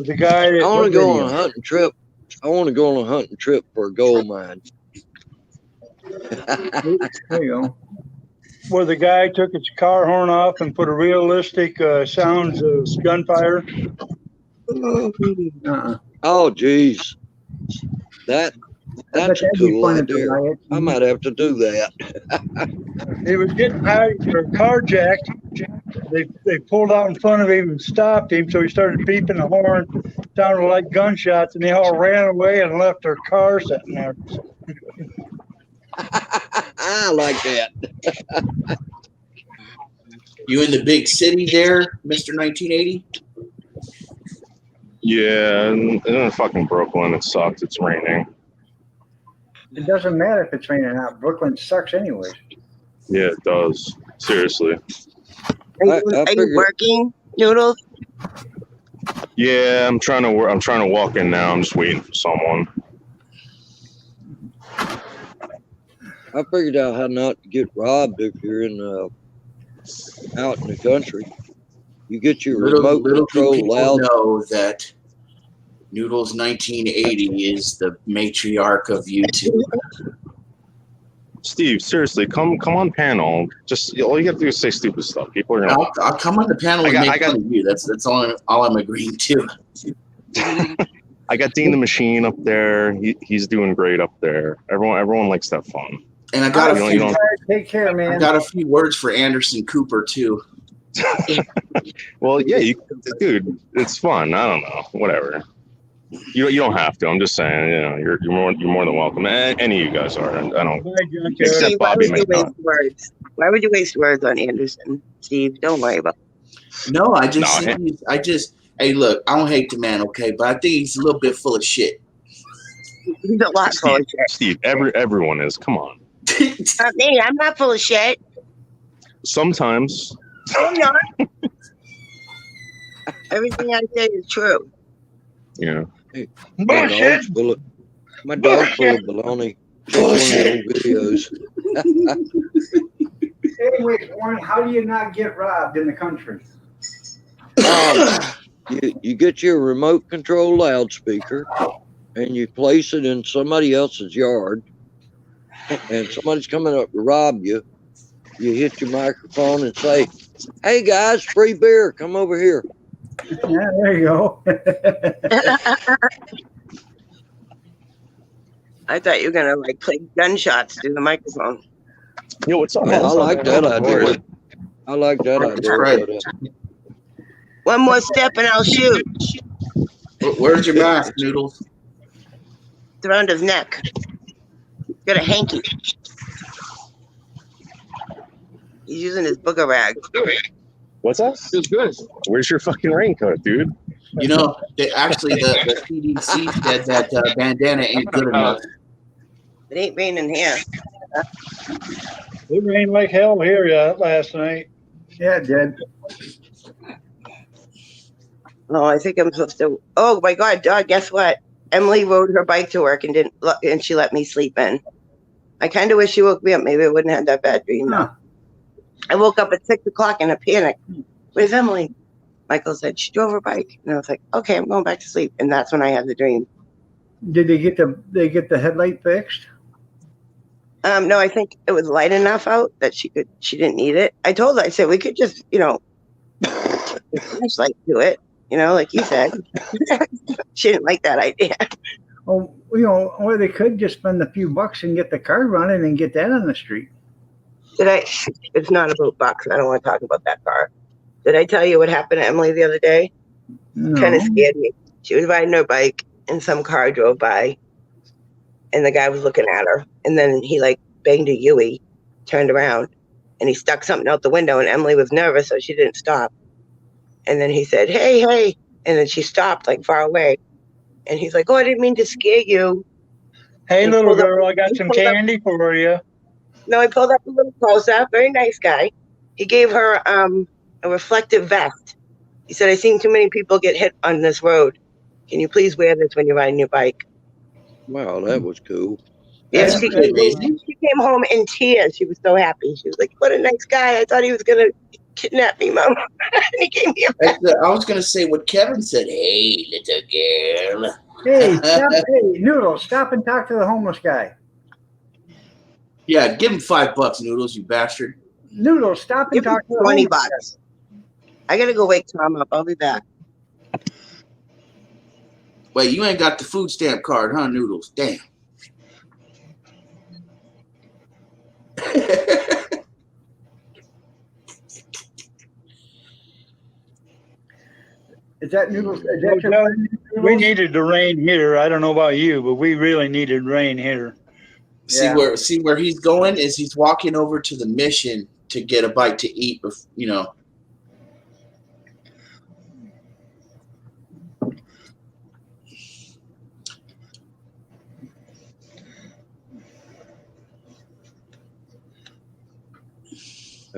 S4: the guy that
S6: I want to
S1: what
S6: go
S1: video?
S6: on a hunting trip. I want to go on a hunting trip for a gold mine.
S1: There you go.
S4: where the guy took his car horn off and put a realistic sounds of gunfire?
S1: Uh-uh.
S6: Oh, geez. That's a
S1: That'd be
S6: cool
S1: fun at the
S6: idea.
S1: riot.
S6: I might have to do that.
S4: He was getting carjacked. They pulled out in front of him and stopped him, so he started beeping the horn. Sounded like gunshots, and they all ran away and left their car sitting there.
S6: I like that.
S5: You in the big city there, Mr. 1980?
S3: Yeah, in fucking Brooklyn, it sucks. It's raining.
S1: It doesn't matter if it's raining or not. Brooklyn sucks anyways.
S3: Yeah, it does. Seriously.
S2: Are you working, Noodles?
S3: Yeah, I'm trying to work. I'm trying to walk in now. I'm just waiting for someone.
S6: I figured out how not to get robbed if you're out in the country. You get your remote
S5: Little do
S6: control
S5: people
S6: loud.
S5: know that Noodles 1980 is the matriarch of YouTube.
S3: Steve, seriously, come on panel. Just all you have to do is say stupid stuff. People are gonna.
S5: I'll come on the panel and make fun of you. That's all I'm agreeing to.
S3: I got Dean the Machine up there. He's doing great up there. Everyone likes that fun.
S5: And I got
S1: Take care, man.
S5: I got a few words for Anderson Cooper too.
S3: Well, yeah, dude, it's fun. I don't know, whatever. You don't have to. I'm just saying, you're more than welcome. Any of you guys are. I don't. Except
S2: Steve, why
S3: Bobby
S2: would you
S3: McDonald.
S2: waste words? Why would you waste words on Anderson, Steve? Don't worry about it.
S5: No, I just hey, look, I don't hate the man, okay, but I think he's a little bit full of shit.
S2: He's a lot full of shit.
S3: Steve, everyone is. Come on.
S2: Not me. I'm not full of shit.
S3: Sometimes.
S2: I'm not. Everything I say is true.
S3: Yeah.
S6: Hey,
S4: Bullshit.
S6: My dog's full of baloney. Check one of the old videos.
S1: Anyway, Warren, how do you not get robbed in the country?
S6: You get your remote control loudspeaker and you place it in somebody else's yard, and somebody's coming up to rob you. You hit your microphone and say, "Hey guys, free beer, come over here."
S1: Yeah, there you go.
S2: I thought you were gonna like play gunshots through the microphone.
S3: Yo, what's up,
S6: I
S3: man?
S6: like that
S3: Of
S6: idea.
S3: course.
S6: I like that
S5: That's
S6: idea.
S5: right.
S6: But,
S2: One more step and I'll shoot.
S5: Where's your mask, Noodles?
S2: It's around his neck. Got a hanky. He's using his booger rag.
S3: What's that?
S6: it's good.
S3: Where's your fucking raincoat, dude?
S5: You know, the CDC said that bandana ain't good enough.
S2: It ain't raining here.
S4: It rained like hell here last night.
S1: Yeah, it did.
S2: No, I think I'm supposed to. Oh my God, dog! Guess what? Emily rode her bike to work and she let me sleep in. I kind of wish she woke me up. Maybe I wouldn't have that bad dream.
S1: Huh.
S2: I woke up at 6 o'clock in a panic. Where's Emily? Michael said she drove her bike, and I was like, okay, I'm going back to sleep. And that's when I had the dream.
S1: Did they get the headlight fixed?
S2: No, I think it was light enough out that she didn't need it. I told her, I said we could just, flashlight do it, like you said. She didn't like that idea.
S1: Oh, or they could just spend a few bucks and get the car running and get that on the street.
S2: It's not about bucks. I don't want to talk about that car. Did I tell you what happened to Emily the other day?
S1: No.
S2: Kind of scared me. She was riding her bike and some car drove by and the guy was looking at her. And then he like banged a Yui, turned around and he stuck something out the window and Emily was nervous, so she didn't stop. And then he said, hey, hey. And then she stopped like far away. And he's like, oh, I didn't mean to scare you.
S4: Hey,
S2: He
S4: little
S2: pulled up-
S4: girl, I got
S2: he
S4: some
S2: pulled up-
S4: candy for you.
S2: No, he pulled up a little closer. Very nice guy. He gave her a reflective vest. He said, I've seen too many people get hit on this road. Can you please wear this when you're riding your bike?
S6: Wow, that was cool.
S2: Yeah,
S5: That's
S2: she
S5: pretty
S2: came,
S5: amazing.
S2: she came home in tears. She was so happy. She was like, what a nice guy. I thought he was going to kidnap me, Mom. And he gave me a vest.
S5: I was going to say what Kevin said. Hey, little girl.
S1: Hey, hey, Noodles, stop and talk to the homeless guy.
S5: Yeah, give him $5, Noodles, you bastard.
S1: Noodles, stop and
S2: Give me
S1: talk to the
S2: 20
S1: homeless
S2: bucks. I got to go wake Tom up. I'll be back.
S5: Wait, you ain't got the food stamp card, huh, Noodles? Damn.
S1: Is that Noodles? Is that your
S4: Well,
S1: friend,
S4: We
S1: Noodles?
S4: needed the rain here. I don't know about you, but we really needed rain here.
S1: Yeah.
S5: See where he's going is he's walking over to the mission to get a bite to eat,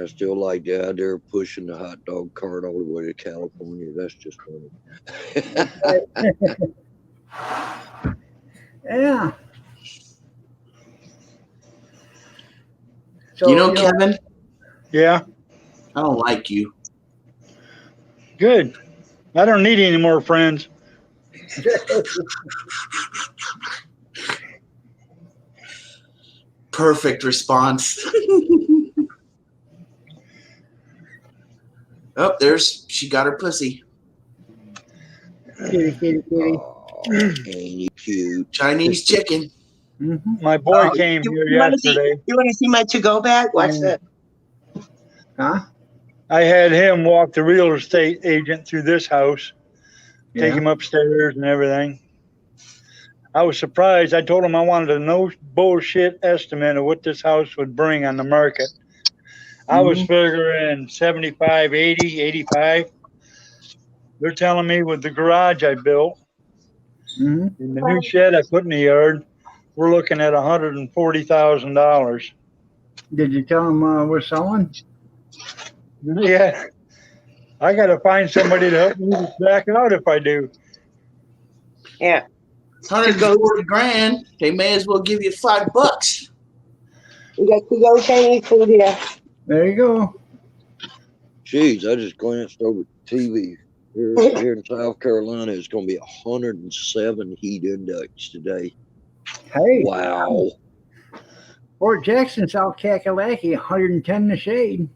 S6: I still like the idea of pushing the hot dog cart all the way to California. That's just funny.
S1: Yeah. So,
S5: Kevin,
S4: Yeah,
S5: I don't like you.
S4: good. I don't need any more friends.
S5: Perfect response. Oh, she got her pussy.
S1: kitty, kitty, kitty.
S6: Oh, ain't he cute?
S5: Chinese chicken.
S1: Mm-hmm.
S4: My boy
S2: Oh,
S4: came
S2: you
S4: here
S2: wanna see-
S4: yesterday.
S2: You want to see my to-go bag? Watch that.
S1: Huh?
S4: I had him walk the real estate agent through this house, take
S1: Yeah.
S4: him upstairs and everything. I was surprised. I told him I wanted a no bullshit estimate of what this house would bring on the market. I was figuring 75, 80, 85. They're telling me with the garage I built
S1: Mm-hmm.
S4: and the new shed I put in the yard, we're looking at $140,000.
S1: Did you tell him we're selling?
S4: Yeah. I got to find somebody to help me back it out if I do.
S2: Yeah.
S5: $140,000. They may as well give you $5.
S2: We got to-go Chinese food here.
S1: There you go.
S6: Jeez, I just glanced over the TV. Here in South Carolina, it's going to be 107 heat index today.
S1: Hey,
S6: Wow.
S1: Fort Jackson, South Kakalaki, 110 in the shade.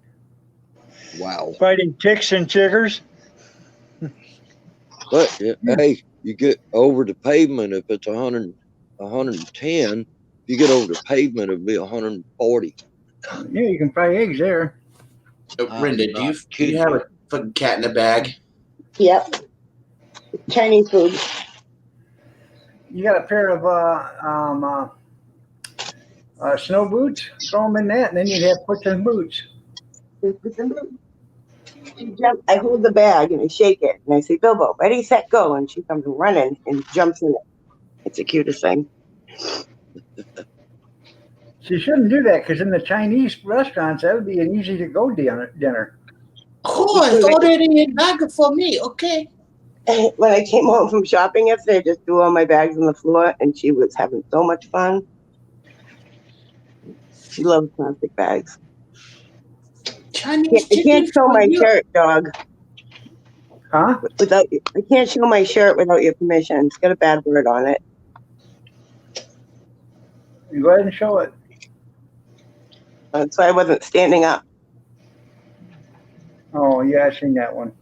S6: Wow.
S4: Fighting ticks and chiggers.
S6: But hey, you get over the pavement if it's 100, 110. If you get over the pavement, it'll be 140.
S1: Yeah, you can fry eggs there.
S5: Brenda, do you have a fucking cat in a bag?
S2: Yep. Chinese food.
S1: You got a pair of snow boots? Throw them in that, and then you'd have puts in boots.
S2: I hold the bag and I shake it and I say, Bilbo, ready, set, go. And she comes running and jumps in it. It's the cutest thing.
S1: So you shouldn't do that because in the Chinese restaurants, that would be an easy to go dinner.
S5: Oh, it's already in bag for me. Okay.
S2: When I came home from shopping yesterday, I just threw all my bags on the floor and she was having so much fun. She loves plastic bags.
S5: Chinese
S2: I can't show my shirt, dog.
S1: Huh?
S2: I can't show my shirt without your permission. It's got a bad word on it.
S1: You go ahead and show it.
S2: That's why I wasn't standing up.
S1: Oh, yeah, I've seen that one.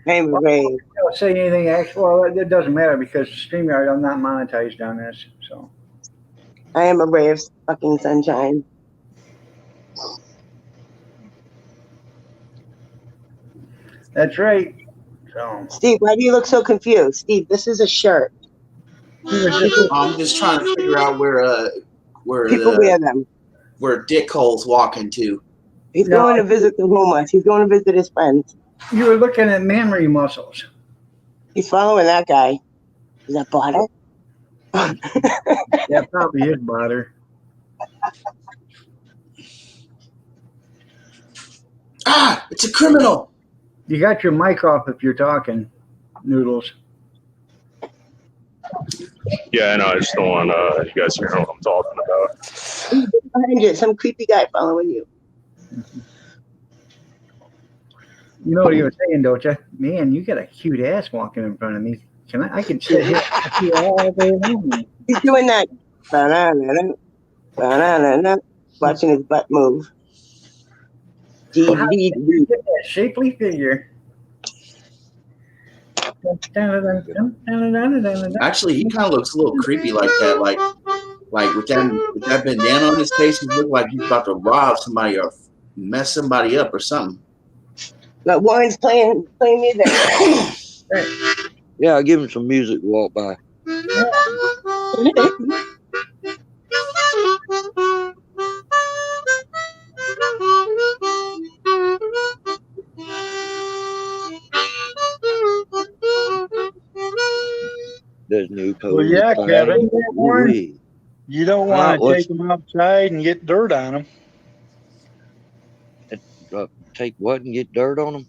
S2: I'm brave.
S1: I don't say anything actual. Well, it doesn't matter because StreamYard, I'm not monetized on this. So
S2: I am a brave fucking sunshine.
S1: that's right. So
S2: Steve, why do you look so confused? Steve, this is a shirt.
S5: I'm just trying to figure out where
S2: People wear them.
S5: where Dick Hole's walking to.
S2: He's going to visit the homeless. He's going to visit his friends.
S1: you were looking at memory muscles.
S2: He's following that guy. Is that Potter?
S1: That probably is butter.
S5: Ah, it's a criminal.
S1: You got your mic off if you're talking, Noodles.
S3: Yeah, I know. I just don't want you guys hearing what I'm talking about.
S2: Behind you, some creepy guy following you.
S1: You know what you were saying, don't you? Man, you got a cute ass walking in front of me. I can sit here all day long.
S2: He's doing that. Banana, banana, watching his butt move.
S1: Well, how did you get that shapely figure?
S5: Actually, he kind of looks a little creepy like that. Like with that bandana on his face, he looked like he's about to rob somebody or mess somebody up or something.
S2: But Warren's playing music.
S6: Yeah, I'll give him some music to walk by. There's new code.
S4: Well, yeah, Kevin.
S6: Warren.
S4: You don't want to take them outside and get dirt on them.
S6: Take what and get dirt on them?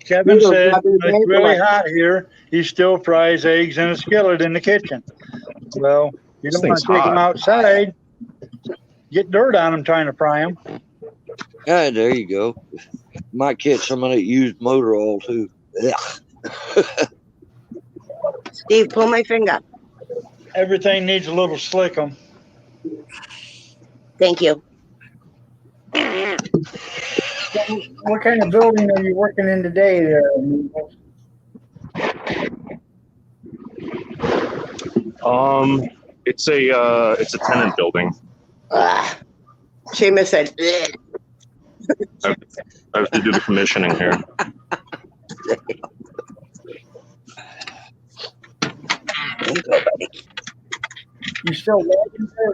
S4: Kevin said when it's really hot here, he still fries eggs in a skillet in the kitchen. Well, you don't want to take them outside, get dirt on them trying to fry them.
S6: Yeah, there you go. Might catch some of that used motor oil too.
S2: Steve, pull my finger.
S4: Everything needs a little slickum.
S2: Thank you.
S1: What kind of building are you working in today there?
S3: It's a tenant building.
S2: Seamus said, bleh.
S3: I have to do the commissioning here.
S1: You still working there?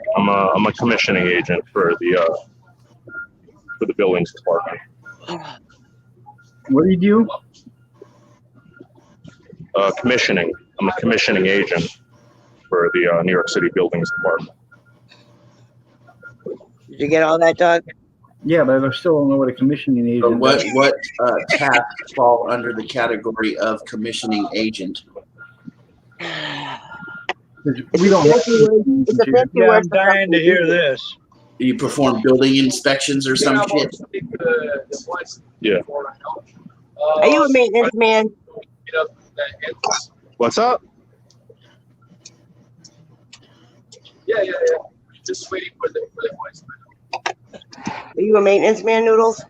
S3: I'm a commissioning agent for the buildings department.
S1: What do you do?
S3: Commissioning. I'm a commissioning agent for the New York City Buildings Department.
S2: Did you get all that, Doug?
S1: Yeah, but I still don't know what a commissioning agent
S5: But
S1: is.
S5: what tasks fall under the category of commissioning agent?
S1: We don't have
S2: It's a fancy
S4: Yeah,
S2: word
S4: I'm
S2: for
S4: dying to hear this.
S5: Do you perform building inspections or some shit?
S3: Yeah.
S2: Are you a maintenance man?
S3: What's up?
S7: Yeah. Just waiting for the voice.
S2: Are you a maintenance man, Noodles?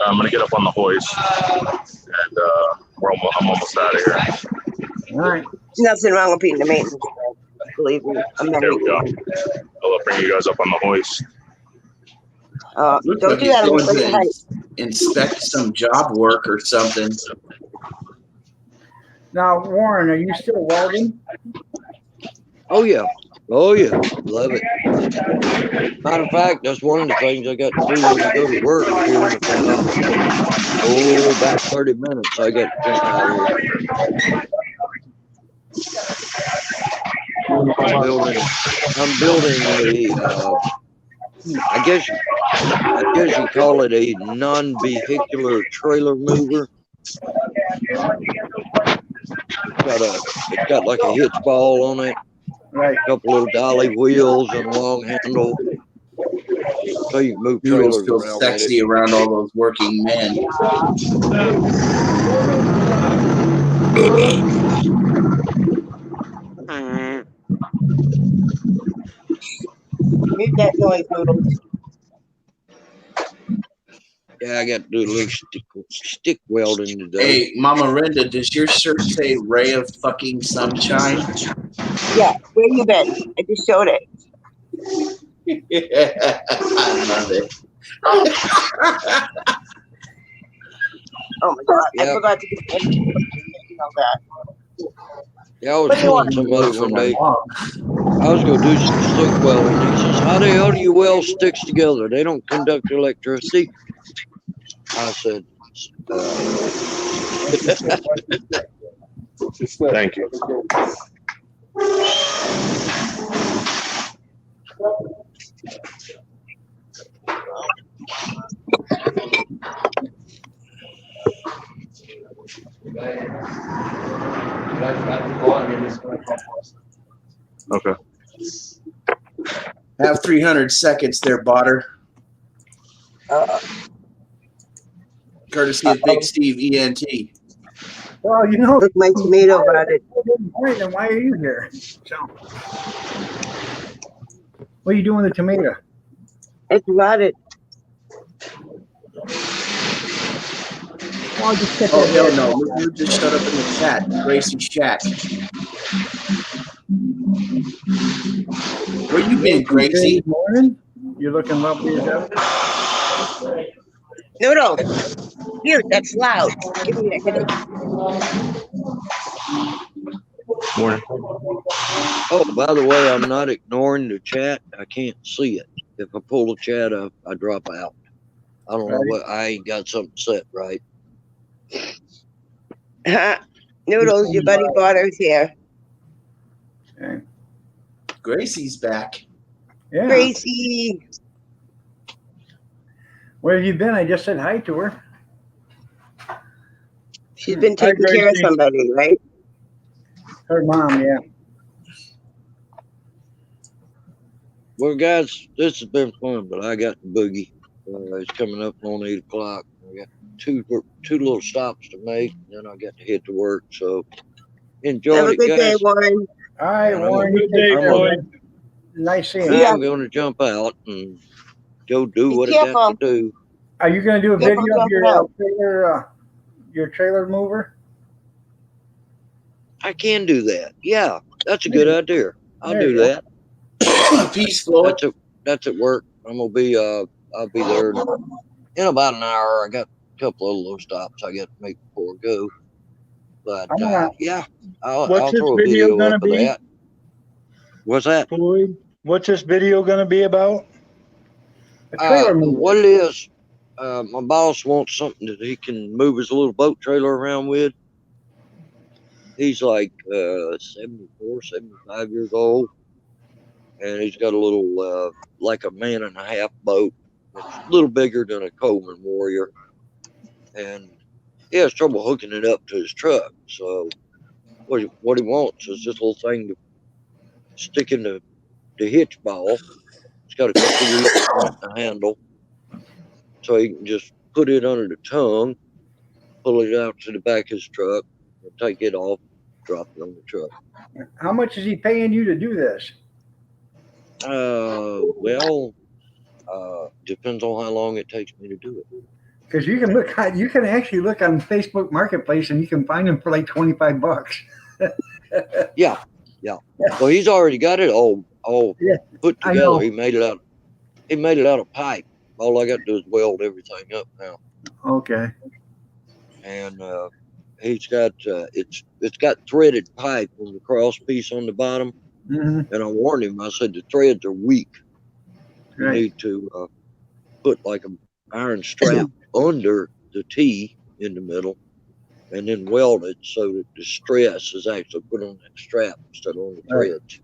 S3: I'm gonna get up on the hoist, and I'm almost out of here.
S1: All right.
S2: Nothing wrong with being the maintenance. Believe me, I'm
S3: There we go. I'll bring you guys up on the hoist.
S5: Looks
S2: Don't
S5: like
S2: do
S5: he's
S2: that. I'm
S5: going
S2: afraid to
S5: to
S2: height.
S5: inspect some job work or something.
S1: Now, Warren, are you still welding?
S6: Oh yeah. Oh yeah. Love it. Matter of fact, that's one of the things I got to do when I go to work here in about 30 minutes. I got to jump out here. I'm building I guess you call it a non-vehicular trailer mover. It's got like a hitch ball on it,
S1: Right.
S6: a couple little dolly wheels and a long handle, so you can move
S5: Noodles
S6: trailers
S5: feel
S6: around
S5: sexy
S6: with
S5: around all those working men.
S6: it.
S2: Mute that noise, Noodles.
S6: Yeah, I got to do a little stick welding today.
S5: Hey, Mama Renda, does your shirt say "Ray of fucking Sunshine"?
S2: Yeah, where you been? I just showed it.
S5: Yeah, I love it.
S2: Oh my god, I
S6: Yeah.
S2: forgot to get all that.
S6: Yeah, I was
S2: What do you
S6: telling
S2: want?
S6: somebody one day, I was going to do some stick welding. He says, how the hell do you weld sticks together? They don't conduct electricity. I said,
S3: Thank you. Okay.
S5: Have 300 seconds there, Botter. Courtesy of Big Steve ENT.
S1: Well, you know,
S2: Look, my tomato rotted.
S1: then why are you here? So, what are you doing with the tomato?
S2: It's rotted.
S1: Well, just check
S5: Oh,
S1: that
S5: hell
S1: bad.
S5: no. Look who just shut up in the chat. Gracie Shack. Where you been, Gracie?
S1: Good morning. You're looking lovely as ever.
S2: Noodles. Mute, that's loud. Give me a headache.
S3: Morning.
S6: oh, by the way, I'm not ignoring the chat. I can't see it. If I pull the chat up, I drop out. I don't know what, I ain't got something set right.
S2: Noodles, your buddy Botter's here.
S1: Okay.
S5: Gracie's back.
S1: Yeah.
S2: Gracie.
S1: Where have you been? I just said hi to her.
S2: She's been
S4: Hi,
S2: taking care of
S4: Gracie.
S2: somebody, right?
S1: Her mom, yeah.
S6: Well, guys, this has been fun, but I got the boogie. It's coming up on 8 o'clock. I got two little stops to make, and then I got to head to work. So enjoy
S2: Have a
S6: it,
S2: good day,
S6: guys.
S2: Warren.
S1: All right,
S6: I'm
S1: Warren.
S4: Good day,
S6: I'm
S4: Floyd.
S1: Nice seeing
S2: Yeah.
S1: you.
S6: I'm going to jump out and go do
S2: Be
S6: what I got
S2: careful.
S6: to do.
S1: Are you going to do a
S2: Careful
S1: video of
S2: jumping out.
S1: your trailer mover?
S6: I can do that. Yeah, that's a good idea. I'll
S1: There
S6: do
S1: you go.
S6: that.
S5: Peace, Floyd.
S6: That's at work. I'm gonna be I'll be there in about an hour. I got a couple of little stops I got to make before I go. But yeah, I'll
S4: What's this
S6: throw a
S4: video
S6: video
S4: gonna
S6: up of
S4: be?
S6: that. What's that?
S4: Floyd, what's this video gonna be about?
S1: A trailer mover.
S6: What it is, my boss wants something that he can move his little boat trailer around with. He's like 74, 75 years old, and he's got a little like a man and a half boat. It's a little bigger than a Coleman Warrior, and he has trouble hooking it up to his truck. So what he wants is this little thing to stick in the hitch ball. It's got a couple of wheels on it and a handle, so he can just put it under the tongue, pull it out to the back of his truck, and take it off, drop it on the truck.
S1: How much is he paying you to do this?
S6: Well, depends on how long it takes me to do it.
S1: Because you can actually look on Facebook Marketplace and you can find them for like $25.
S6: Yeah. Well, he's already got it all
S1: Yeah,
S6: put
S1: I
S6: together.
S1: know.
S6: He made it out of pipe. All I got to do is weld everything up now.
S1: Okay.
S6: And he's got it's got threaded pipe on the cross piece on the bottom.
S1: Hmm.
S6: And I warned him. I said the threads are weak. You
S1: Right.
S6: need to put like an iron strap under the T in the middle, and then weld it so that the stress is actually put on that strap instead of on the
S1: Right.
S6: threads.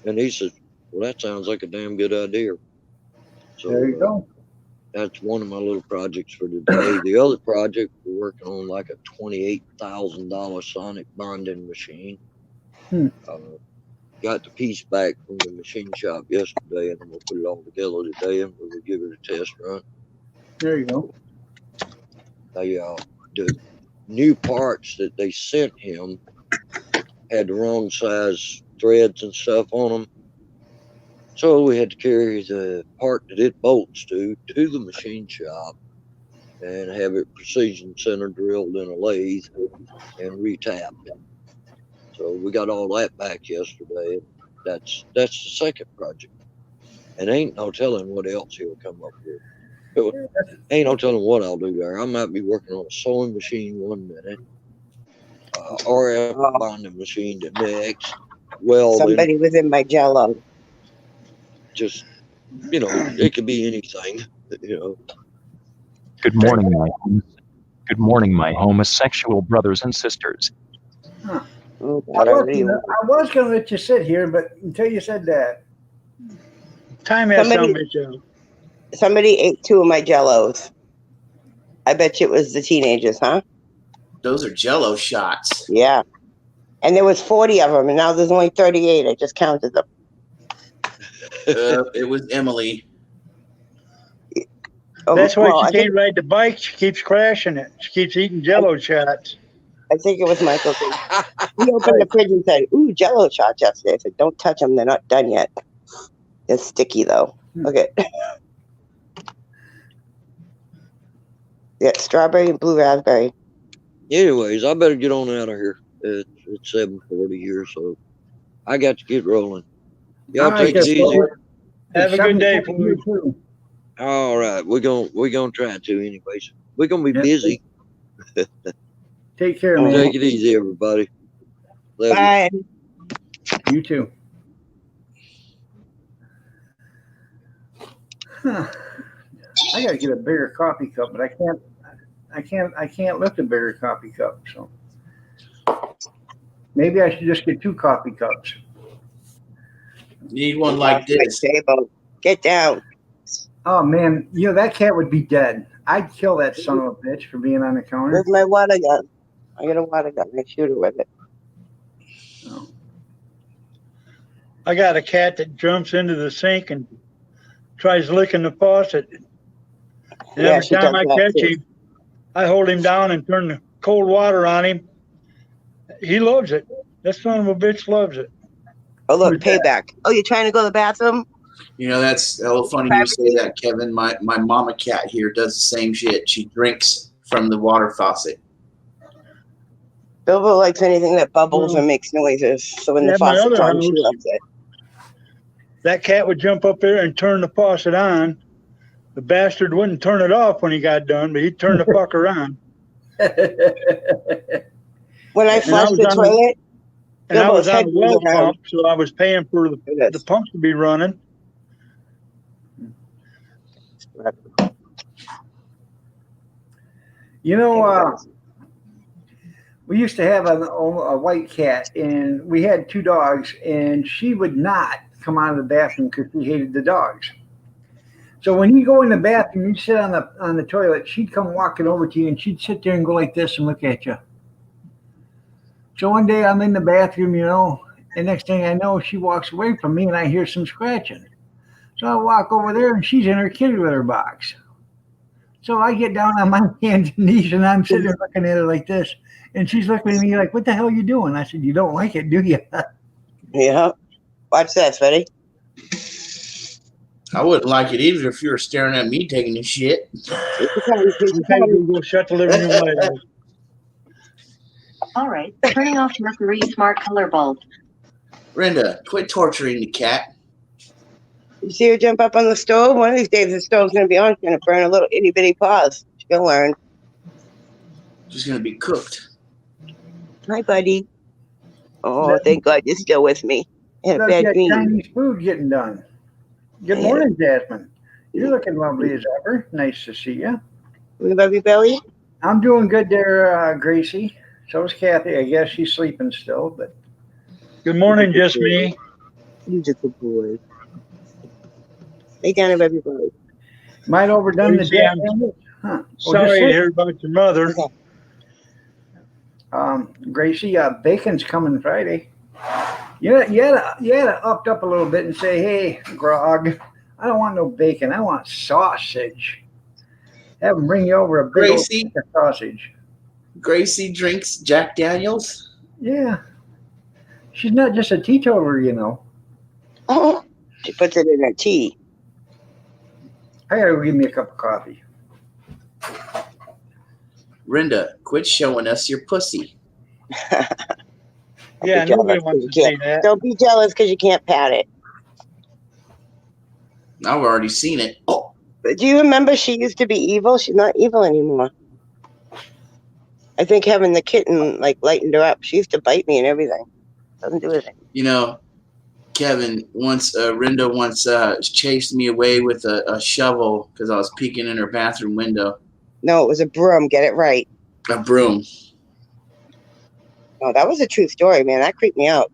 S6: And he says, "Well, that sounds like a damn good idea." So
S1: There you go.
S6: that's one of my little projects for today. The other project, we're working on like a $28,000 sonic bonding machine. Got the piece back from the machine shop yesterday, and I'm gonna put it all together today, and we'll give it a test run.
S1: There you go.
S6: The new parts that they sent him had the wrong size threads and stuff on them, so we had to carry the part that it bolts to the machine shop and have it precision center drilled in a lathe and retapped. So we got all that back yesterday. That's the second project, and ain't no telling what else he'll come up with. Ain't no telling what I'll do there. I might be working on a sewing machine one minute, RF bonding machine the next, welding.
S2: Somebody was in my Jello.
S6: Just, it could be anything.
S8: Good morning, my homosexual brothers and sisters.
S1: Huh.
S2: Oh,
S1: I
S2: God, I really
S1: was going to let you sit here, but until you said that.
S4: Time has
S2: Somebody-
S4: some, Joe.
S2: Somebody ate 2 of my Jellos. I bet you it was the teenagers, huh?
S5: Those are Jello shots.
S2: Yeah. And there was 40 of them, and now there's only 38. I just counted them.
S5: It was Emily.
S2: Oh,
S4: That's why
S2: well,
S4: she can't ride the bike. She keeps crashing it. She keeps eating Jello shots.
S2: I think it was Michael. He opened the fridge and said, "Ooh, Jello shots yesterday." I said, "Don't touch them. They're not done yet. They're sticky, though." Okay. Yeah, strawberry and blue raspberry.
S6: Anyways, I better get on out of here. It's 7:40 here, so I got to get rolling. Y'all
S1: All right,
S6: take it easy.
S4: Have a good day,
S1: You
S4: Floyd.
S1: too.
S6: All right, we're gonna try to anyways. We're gonna be busy.
S1: Take care, man.
S6: Take it easy, everybody. Love you.
S2: Bye.
S1: You too. Huh. I gotta get a bigger coffee cup, but I can't lift a bigger coffee cup. So maybe I should just get 2 coffee cups.
S5: You need one like this.
S2: My table. Get down.
S1: Oh man, that cat would be dead. I'd kill that son of a bitch for being on the counter.
S2: Where's my water gun? I got a water gun. I shoot her with it.
S1: Oh.
S4: I got a cat that jumps into the sink and tries licking the faucet. And
S2: Yeah,
S4: every
S2: she
S4: time
S2: does
S4: I
S2: that
S4: catch
S2: too.
S4: him, I hold him down and turn the cold water on him. He loves it. That son of a bitch loves it.
S2: Oh, look,
S1: Who's that?
S2: payback. Oh, you're trying to go to the bathroom?
S5: That's a little funny you say that, Kevin. My mama cat here does the same shit. She drinks from the water faucet.
S2: Bilbo likes anything that bubbles or makes noises. So when the
S4: Yeah, my
S2: faucet's
S4: other
S2: on, she
S4: house-
S2: loves it.
S4: That cat would jump up there and turn the faucet on. The bastard wouldn't turn it off when he got done, but he'd turn the fucker on.
S2: When I
S4: And I
S2: flush
S4: was
S2: the
S4: on-
S2: toilet,
S4: And I
S2: Bilbo's
S4: was on
S2: head
S4: a well
S2: goes around.
S4: pump, so I was paying for the pump to be running.
S1: We used to have a white cat, and we had 2 dogs, and she would not come out of the bathroom because she hated the dogs. So when you go in the bathroom, you sit on the toilet, she'd come walking over to you, and she'd sit there and go like this and look at you. So one day I'm in the bathroom, and next thing I know, she walks away from me, and I hear some scratching. So I walk over there, and she's in her kitty litter box. So I get down on my hands and knees, and I'm sitting there looking at her like this. And she's looking at me like, "What the hell are you doing?" I said, "You don't like it, do you?"
S2: Yeah. Watch this, ready?
S5: I wouldn't like it either if you were staring at me taking a shit.
S4: Okay, Google, shut the living room light off.
S9: All right, turning off Mercury smart color bulb.
S5: Brenda, quit torturing the cat.
S2: You see her jump up on the stove? One of these days the stove's gonna be on. It's gonna burn a little itty bitty paws. She'll learn.
S5: She's gonna be cooked.
S2: Hi, buddy. Oh, thank God you're still with me. I had a bad
S1: That
S2: dream.
S1: Chinese food getting done. Good morning, Jasmine. You're looking lovely as ever. Nice to see you.
S2: We love you, Belly.
S1: I'm doing good there, Gracie. So is Kathy. I guess she's sleeping still, but
S4: Good morning, just me.
S2: You're just a boy. Lay down, everybody.
S1: might overdone the
S4: Gracie, I'm
S1: Jack. Huh.
S4: Sorry to hear about your mother.
S1: Gracie, bacon's coming Friday. You had to upped up a little bit and say, hey, Grog, I don't want no bacon. I want sausage. Have them bring you over a big
S5: Gracie?
S1: old sausage.
S5: Gracie drinks Jack Daniels.
S1: Yeah. She's not just a teetotaler, you know.
S2: Oh, she puts it in her tea.
S1: I gotta go give me a cup of coffee.
S5: Brenda, quit showing us your pussy.
S4: Yeah, nobody wants to see that.
S2: Don't be jealous because you can't pat it.
S5: I've already seen it. Oh,
S2: But do you remember she used to be evil? She's not evil anymore. I think having the kitten like lightened her up. She used to bite me and everything. Doesn't do anything.
S5: you know, Kevin once, Brenda once chased me away with a shovel because I was peeking in her bathroom window.
S2: No, it was a broom. Get it right.
S5: A broom.
S2: No, that was a true story, man. That creeped me out.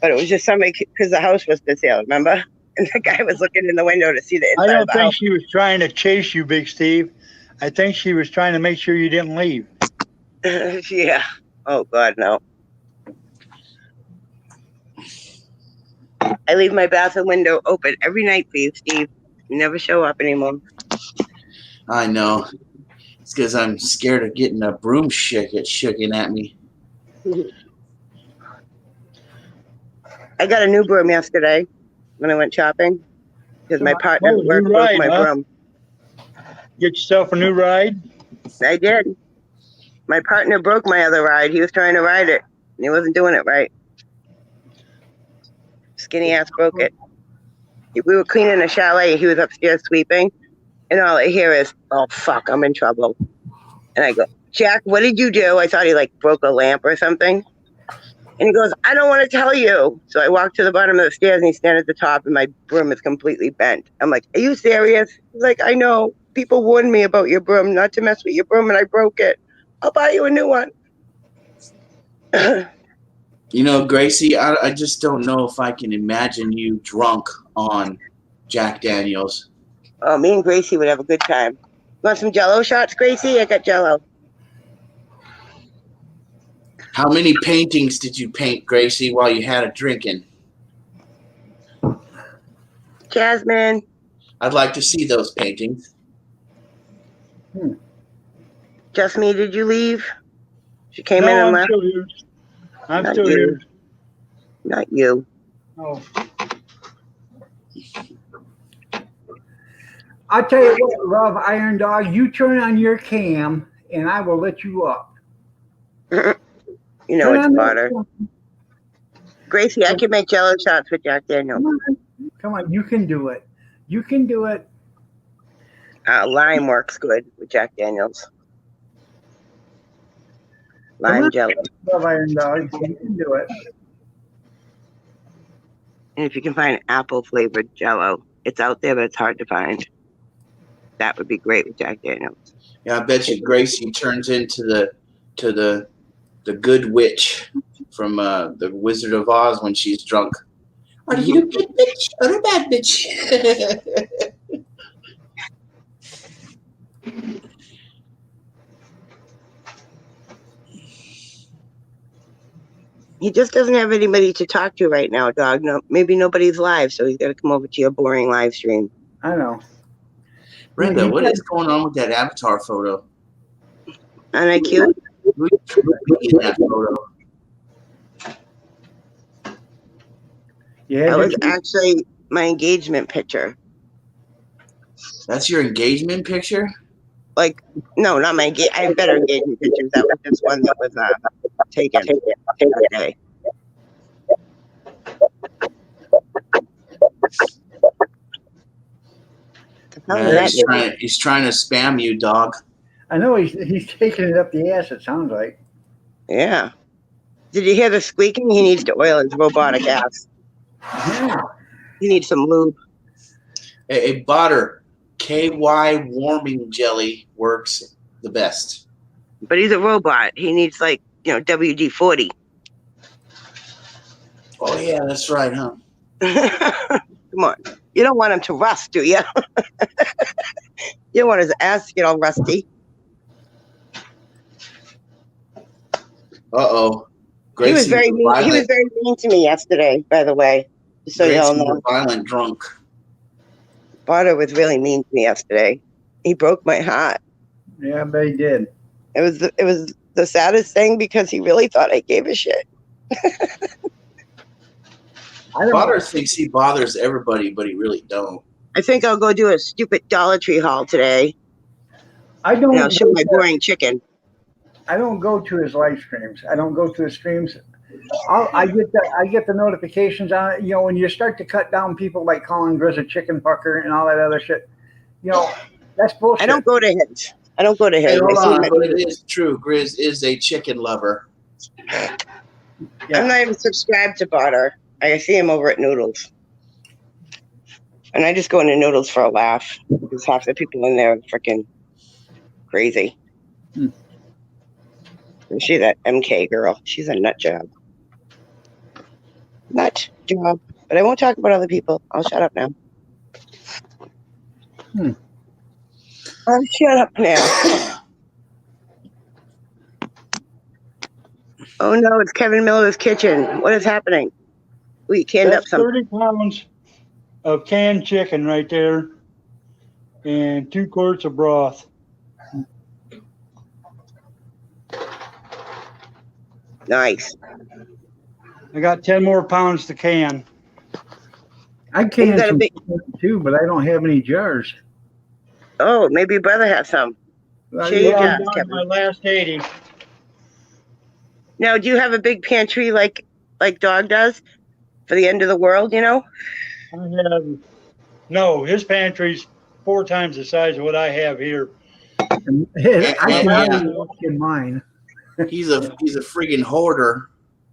S2: But it was just somebody because the house was for sale, remember? And the guy was looking in the window to see the inside
S4: I don't
S2: of the
S4: think
S2: house.
S4: she was trying to chase you, Big Steve. I think she was trying to make sure you didn't leave.
S2: Yeah. Oh, God, no. I leave my bathroom window open every night for you, Steve. You never show up anymore.
S5: I know. It's because I'm scared of getting a broom shooken at me.
S2: I got a new broom yesterday when I went shopping because my partner
S4: Oh,
S2: at work
S4: new
S2: broke
S4: ride,
S2: my
S4: huh?
S2: broom.
S4: Get yourself a new ride.
S2: I did. My partner broke my other ride. He was trying to ride it, and he wasn't doing it right. Skinny ass broke it. We were cleaning a chalet. He was upstairs sweeping, and all I hear is, "Oh fuck, I'm in trouble." And I go, "Jack, what did you do?" I thought he like broke a lamp or something. And he goes, "I don't want to tell you." So I walk to the bottom of the stairs, and he's standing at the top, and my broom is completely bent. I'm like, "Are you serious?" He's like, "I know. People warned me about your broom, not to mess with your broom, and I broke it. I'll buy you a new one."
S5: You know, Gracie, I just don't know if I can imagine you drunk on Jack Daniels.
S2: Oh, me and Gracie would have a good time. Want some Jello shots, Gracie? I got Jello.
S5: How many paintings did you paint, Gracie, while you had a drinking?
S2: Jasmine.
S5: I'd like to see those paintings.
S2: Just me, did you leave? She came in
S4: No,
S2: and
S4: I'm
S2: left.
S4: still here. I'm
S2: Not
S4: still
S2: you.
S4: here.
S2: Not you.
S4: Oh,
S1: I'll tell you what, Love Iron Dog, you turn on your cam and I will let you up.
S2: You know
S1: Turn
S2: it's
S1: on that
S2: butter.
S1: cam.
S2: Gracie, I can make Jello shots with Jack Daniels.
S1: Come on, you can do it. You can do it.
S2: Lime works good with Jack Daniels. Lime jello.
S1: Love Iron Dog, you can do it.
S2: And if you can find apple flavored Jello, it's out there, but it's hard to find. That would be great with Jack Daniels.
S5: Yeah, I bet you Gracie turns into the good witch from the Wizard of Oz when she's drunk. Are you a good bitch or a bad bitch?
S2: He just doesn't have anybody to talk to right now, dog. No, maybe nobody's live, so he's got to come over to your boring live stream.
S1: I know.
S5: Brenda, what is going on with that avatar photo?
S2: Aren't I cute?
S5: Who's in that photo?
S1: Yeah,
S2: I was actually my engagement picture.
S5: That's your engagement picture?
S2: Like, no, not my I have better engagement pictures. That was just one that was taken the other day.
S5: He's trying to spam you, dog.
S1: I know he's taking it up the ass, it sounds like.
S2: Yeah. Did you hear the squeaking? He needs to oil his robotic ass.
S1: Yeah.
S2: He needs some lube.
S5: A Botter KY warming jelly works the best.
S2: But he's a robot. He needs like, WD-40.
S5: Oh yeah, that's right, huh?
S2: Come on. You don't want him to rust, do you? You don't want his ass to get all rusty.
S5: Uh-oh.
S2: He was very mean. He was very mean to me yesterday, by the way. Just so you all know.
S5: Violent drunk.
S2: Barter was really mean to me yesterday. He broke my heart.
S1: Yeah, but he did.
S2: It was the saddest thing because he really thought I gave a shit.
S5: Botter thinks he bothers everybody, but he really don't.
S2: I think I'll go do a stupid Dollar Tree haul today.
S1: I don't.
S2: And I'll show my boring chicken.
S1: I don't go to his live streams. I don't go to his streams. I get the notifications on it. When you start to cut down people like calling Grizz a chicken fucker and all that other shit, that's bullshit.
S2: I don't go to his.
S5: Hey, hold on, but it is true. Grizz is a chicken lover.
S2: Yeah. I'm not even subscribed to Barter. I see him over at Noodles. And I just go into Noodles for a laugh. Because half the people in there are freaking crazy. And she's that MK girl. She's a nut job. Nut job. But I won't talk about other people. I'll shut up now. I'll shut up now. Oh no, it's Kevin Miller's kitchen. What is happening? We canned up some
S4: 30 pounds of canned chicken right there and 2 quarts of broth.
S2: Nice.
S4: I got 10 more pounds to can.
S1: I can some too, but I don't have any jars.
S2: Oh, maybe your brother has some.
S4: Share your jars, Kevin. My last 80.
S2: Now, do you have a big pantry like Dog does for the end of the world,
S4: I have, no, his pantry's 4 times the size of what I have here.
S1: I can look in mine.
S5: He's a friggin' hoarder.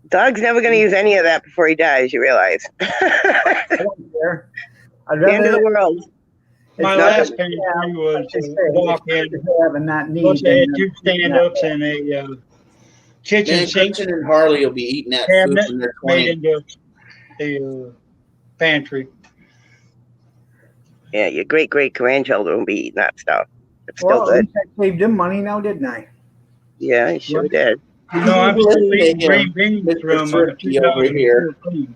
S2: Dog's never going to use any of that before he dies, you realize.
S1: I don't care.
S2: The end of the world.
S4: My last pantry was walk-in. Plus I had 2 stand-ups and a kitchen sink.
S5: Gretchen and Harley will be eating that food when they're 20.
S4: Made into a pantry.
S2: Yeah, your great-great-grandchildren will be eating that stuff. It's still good.
S1: I saved them money now, didn't I?
S2: Yeah, you sure did.
S4: I'm still eating green beans from 2014.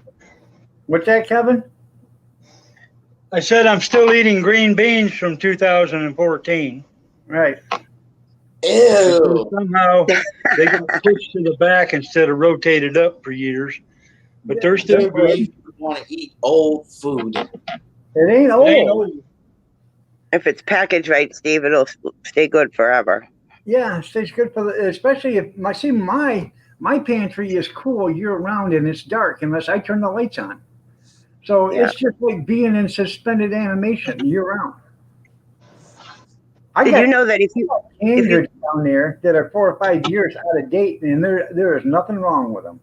S1: What's that, Kevin?
S4: I said I'm still eating green beans from 2014.
S1: Right.
S5: Ew.
S4: Somehow they got pushed to the back instead of rotated up for years. But they're still good.
S5: You want to eat old food.
S1: It ain't old.
S2: If it's packaged right, Steve, it'll stay good forever.
S1: Yeah, it stays good for especially if my pantry is cool year round and it's dark unless I turn the lights on. So it's just like being in suspended animation year round.
S2: Did you know that if you
S1: down there that are 4 or 5 years out of date, and there is nothing wrong with them.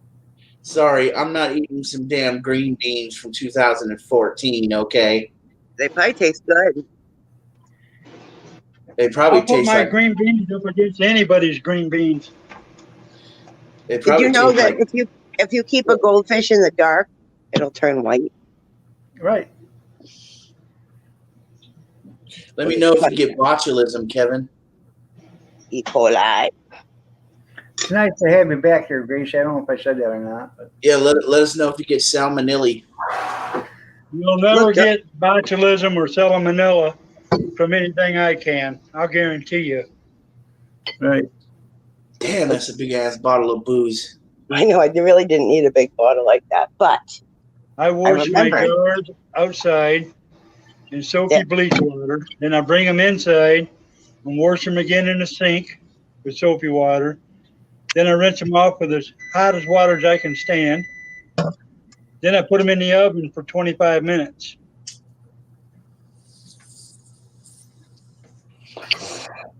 S5: Sorry, I'm not eating some damn green beans from 2014. Okay.
S2: They probably taste good.
S5: They probably
S4: I'll put
S5: taste
S4: my
S5: like
S4: green beans up against anybody's green beans.
S2: Did you know that if you keep a goldfish in the dark, it'll turn white?
S1: Right.
S5: Let me know if you get botulism, Kevin.
S2: E. coli.
S1: It's nice to have you back here, Grace. I don't know if I said that or not. But.
S5: Yeah, let us know if you get salmonella.
S4: You'll never get botulism or salmonella from anything I can. I'll guarantee you.
S1: Right.
S5: Damn, that's a big ass bottle of booze.
S2: I know. I really didn't need a big bottle like that, but
S4: I wash my
S2: remember.
S4: jars outside in soapy
S2: Yeah.
S4: bleach water. Then I bring them inside and wash them again in the sink with soapy water. Then I rinse them off with as hot as water as I can stand. Then I put them in the oven for 25 minutes.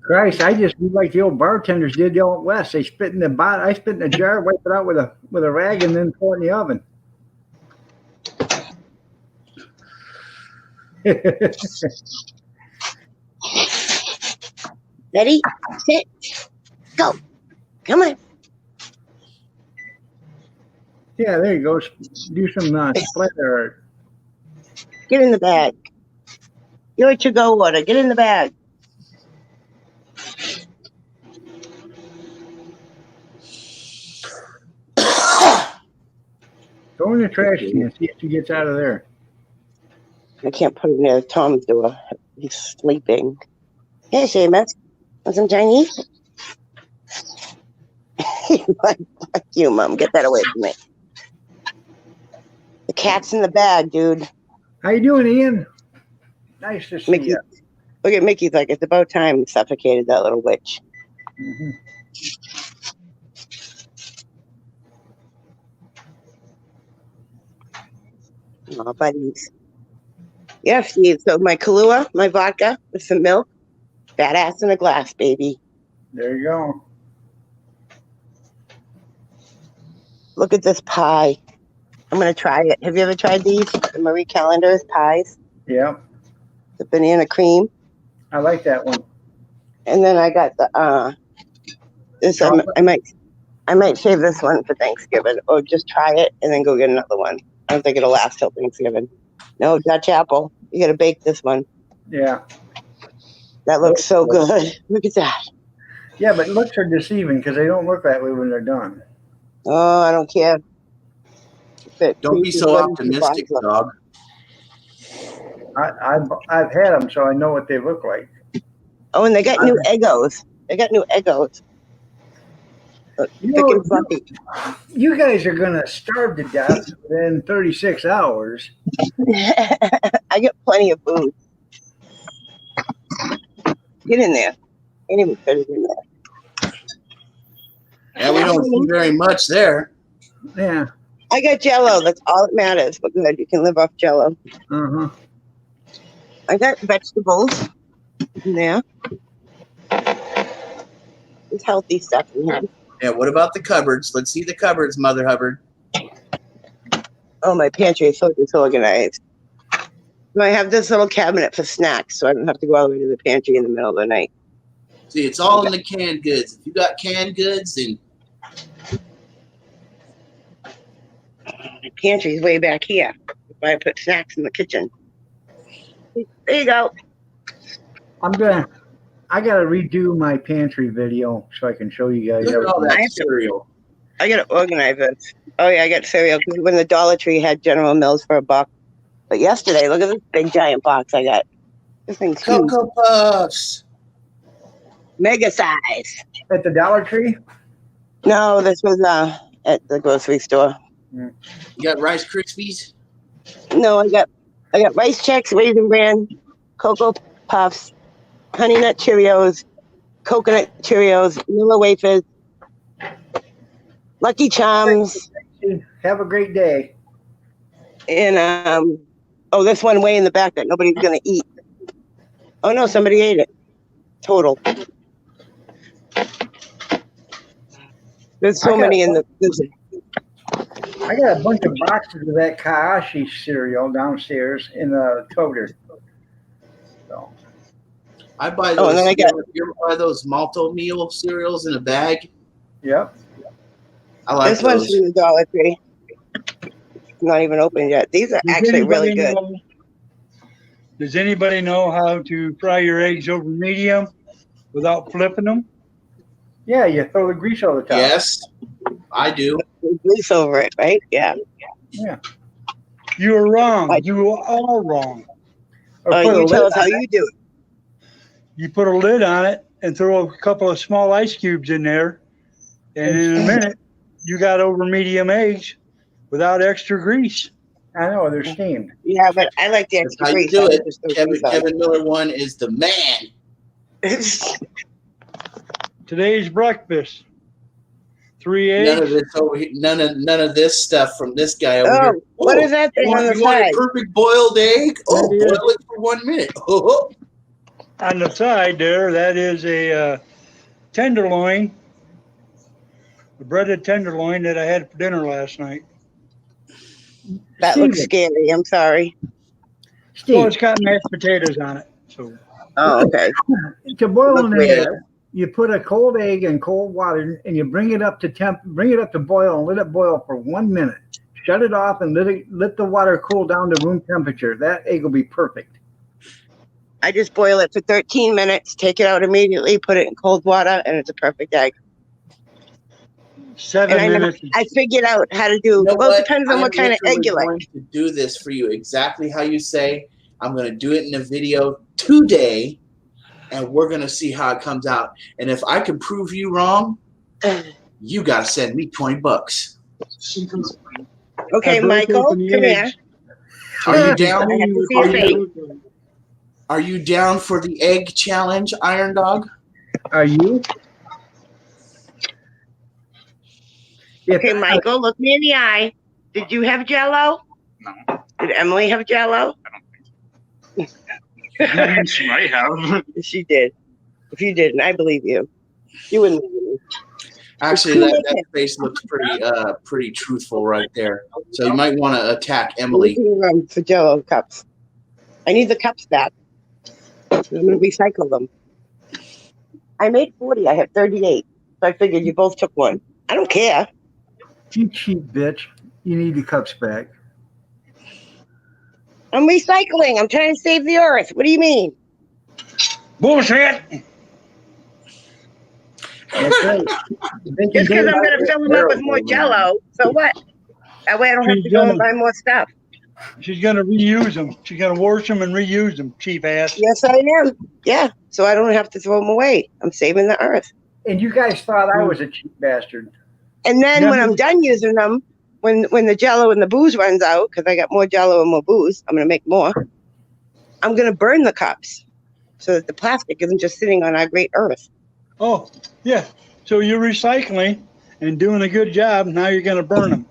S1: Christ, I just do like the old bartenders did out west. They spit in the bottle. I spit in a jar, wipe it out with a rag, and then pour it in the oven.
S2: Ready, sit, go. Come on.
S1: Yeah, there you go. Do some splatter art.
S2: Get in the bag. You're at your go water. Get in the bag.
S1: Go in the trash can. See if she gets out of there.
S2: I can't put it near Tom's door. He's sleeping. Hey, Seamus. Want some Chinese? Fuck you, Mom. Get that away from me. The cat's in the bag, dude.
S1: How you doing, Ian? Nice to see
S2: Mickey,
S1: you.
S2: look at Mickey's like, it's about time he suffocated that little witch.
S1: Mm-hmm.
S2: Oh, buddies. Yeah, Steve. So my Kahlua, my vodka with some milk, badass in a glass, baby.
S1: There you go.
S2: Look at this pie. I'm going to try it. Have you ever tried these? The Marie Callender's pies?
S1: Yeah,
S2: The banana cream.
S1: I like that one.
S2: And then I got the, this, I might save this one for Thanksgiving or just try it and then go get another one. I don't think it'll last till Thanksgiving. No, Dutch apple. You got to bake this one.
S1: Yeah.
S2: That looks so good. Look at that.
S1: Yeah, but looks are deceiving because they don't look that way when they're done.
S2: Oh, I don't care.
S5: Don't be so optimistic, dog.
S1: I've had them, so I know what they look like.
S2: Oh, and they got new Eggos. They got new Eggos. Thick and fluffy.
S1: You guys are gonna starve to death within 36 hours.
S2: I get plenty of food. Get in there. Ain't even fit it in there.
S5: Yeah, we don't see very much there.
S1: Yeah.
S2: I got Jello. That's all that matters. But good, you can live off Jello.
S1: Uh-huh.
S2: I got vegetables in there. There's healthy stuff in here.
S5: Yeah, what about the cupboards? Let's see the cupboards, Mother Hubbard.
S2: Oh, my pantry is so disorganized. So I have this little cabinet for snacks, so I don't have to go all the way to the pantry in the middle of the night.
S5: See, it's all in the canned goods. If you got canned goods, then
S2: The pantry's way back here. I put snacks in the kitchen. There you go.
S1: I gotta redo my pantry video so I can show you guys
S5: look at all
S1: everything.
S5: that cereal.
S2: I gotta organize it. Oh yeah, I got cereal because when the Dollar Tree had General Mills for $1. But yesterday, look at this big giant box I got. This thing's huge.
S5: Cocoa Puffs.
S2: Mega size.
S1: At the Dollar Tree?
S2: No, this was at the grocery store.
S5: You got Rice Krispies?
S2: No, I got Rice Chex, Raisin Bran, Cocoa Puffs, Honey Nut Cheerios, Coconut Cheerios, Miller Wafers, Lucky Charms,
S1: Have a great day.
S2: and this one way in the back that nobody's gonna eat. Oh no, somebody ate it. Total. There's so many in the.
S1: I got a bunch of boxes of that Kaashi cereal downstairs in the toter. So
S5: I buy
S2: Oh, and
S5: those.
S2: then I got-
S5: You ever buy those malto meal cereals in a bag?
S1: yep.
S5: I like
S2: This one's
S5: those.
S2: from the Dollar Tree. It's not even opened yet. These are
S4: Does
S2: actually really
S4: anybody
S2: good.
S4: know- Does anybody know how to fry your eggs over medium without flipping them?
S1: Yeah, you throw the grease over the top.
S5: Yes, I do.
S2: Grease over it, right? Yeah.
S1: Yeah.
S4: You're wrong.
S2: What?
S4: You are wrong.
S1: Or put a
S2: You
S1: lid
S2: tell us
S1: on
S2: how
S1: it.
S2: you do it.
S4: You put a lid on it and throw a couple of small ice cubes in there, and in a minute, you got over medium eggs without extra grease.
S1: I know they're steamed.
S2: Yeah, but I like the
S5: That's
S2: extra
S5: how you
S2: grease.
S5: do
S2: I
S5: it.
S2: just throw cheese on.
S5: Kevin Miller 1 is the man.
S4: Today's breakfast. 3
S5: None of
S4: eggs.
S5: this over here, none of this stuff from this guy over here.
S2: Oh, what is that thing on the
S5: You want a
S2: side?
S5: perfect boiled egg? Oh,
S4: That is-
S5: boil it for 1 minute. Oh,
S4: On the side there, that is a tenderloin, a breaded tenderloin that I had for dinner last night.
S2: That looks scary. I'm sorry.
S4: Well,
S1: Steve,
S4: it's got mashed potatoes on it. So
S2: Oh, okay.
S1: to boil
S2: Look
S1: an egg,
S2: weird.
S1: you put a cold egg in cold water and you bring it up to boil and let it boil for 1 minute. Shut it off and let the water cool down to room temperature. That egg will be perfect.
S2: I just boil it for 13 minutes, take it out immediately, put it in cold water, and it's a perfect egg.
S4: 7
S2: And
S4: minutes.
S2: I figured out how to do.
S5: you know
S2: Well,
S5: what?
S2: it depends on
S5: I
S2: what
S5: am
S2: kind of egg
S5: literally
S2: you like.
S5: going to do this for you exactly how you say. I'm going to do it in a video today, and we're going to see how it comes out. And if I can prove you wrong, you got to send me $20.
S2: Okay,
S4: I broke
S2: Michael,
S4: open
S2: come
S4: the
S2: here.
S4: eggs.
S5: Are you down?
S2: I have to see your face.
S5: Are you down for the egg challenge, Iron Dog?
S1: Are you?
S2: Okay, Michael, look me in the eye. Did you have Jell-O?
S7: No.
S2: Did Emily have Jell-O?
S7: She might have.
S2: She did. If you didn't, I believe you. You wouldn't believe me.
S5: Actually, that face looks pretty truthful right there. So you might want to attack Emily.
S2: For Jell-O cups. I need the cups back. I'm going to recycle them. I made 40. I have 38. So I figured you both took one. I don't care.
S1: You cheap bitch. You need the cups back.
S2: I'm recycling. I'm trying to save the earth. What do you mean?
S4: Bullshit.
S1: That's right.
S2: Just because I'm going to fill them up with more Jell-O. So what? That way I don't have to go and buy more stuff.
S4: She's going to reuse them. She's going to wash them and reuse them, cheap ass.
S2: Yes, I am. Yeah. So I don't have to throw them away. I'm saving the earth.
S1: And you guys thought I was a cheap bastard.
S2: And then when I'm done using them, when the Jell-O and the booze runs out, because I got more Jell-O and more booze, I'm going to make more. I'm going to burn the cups so that the plastic isn't just sitting on our great earth.
S4: Oh, yeah. So you're recycling and doing a good job. Now you're going to burn them.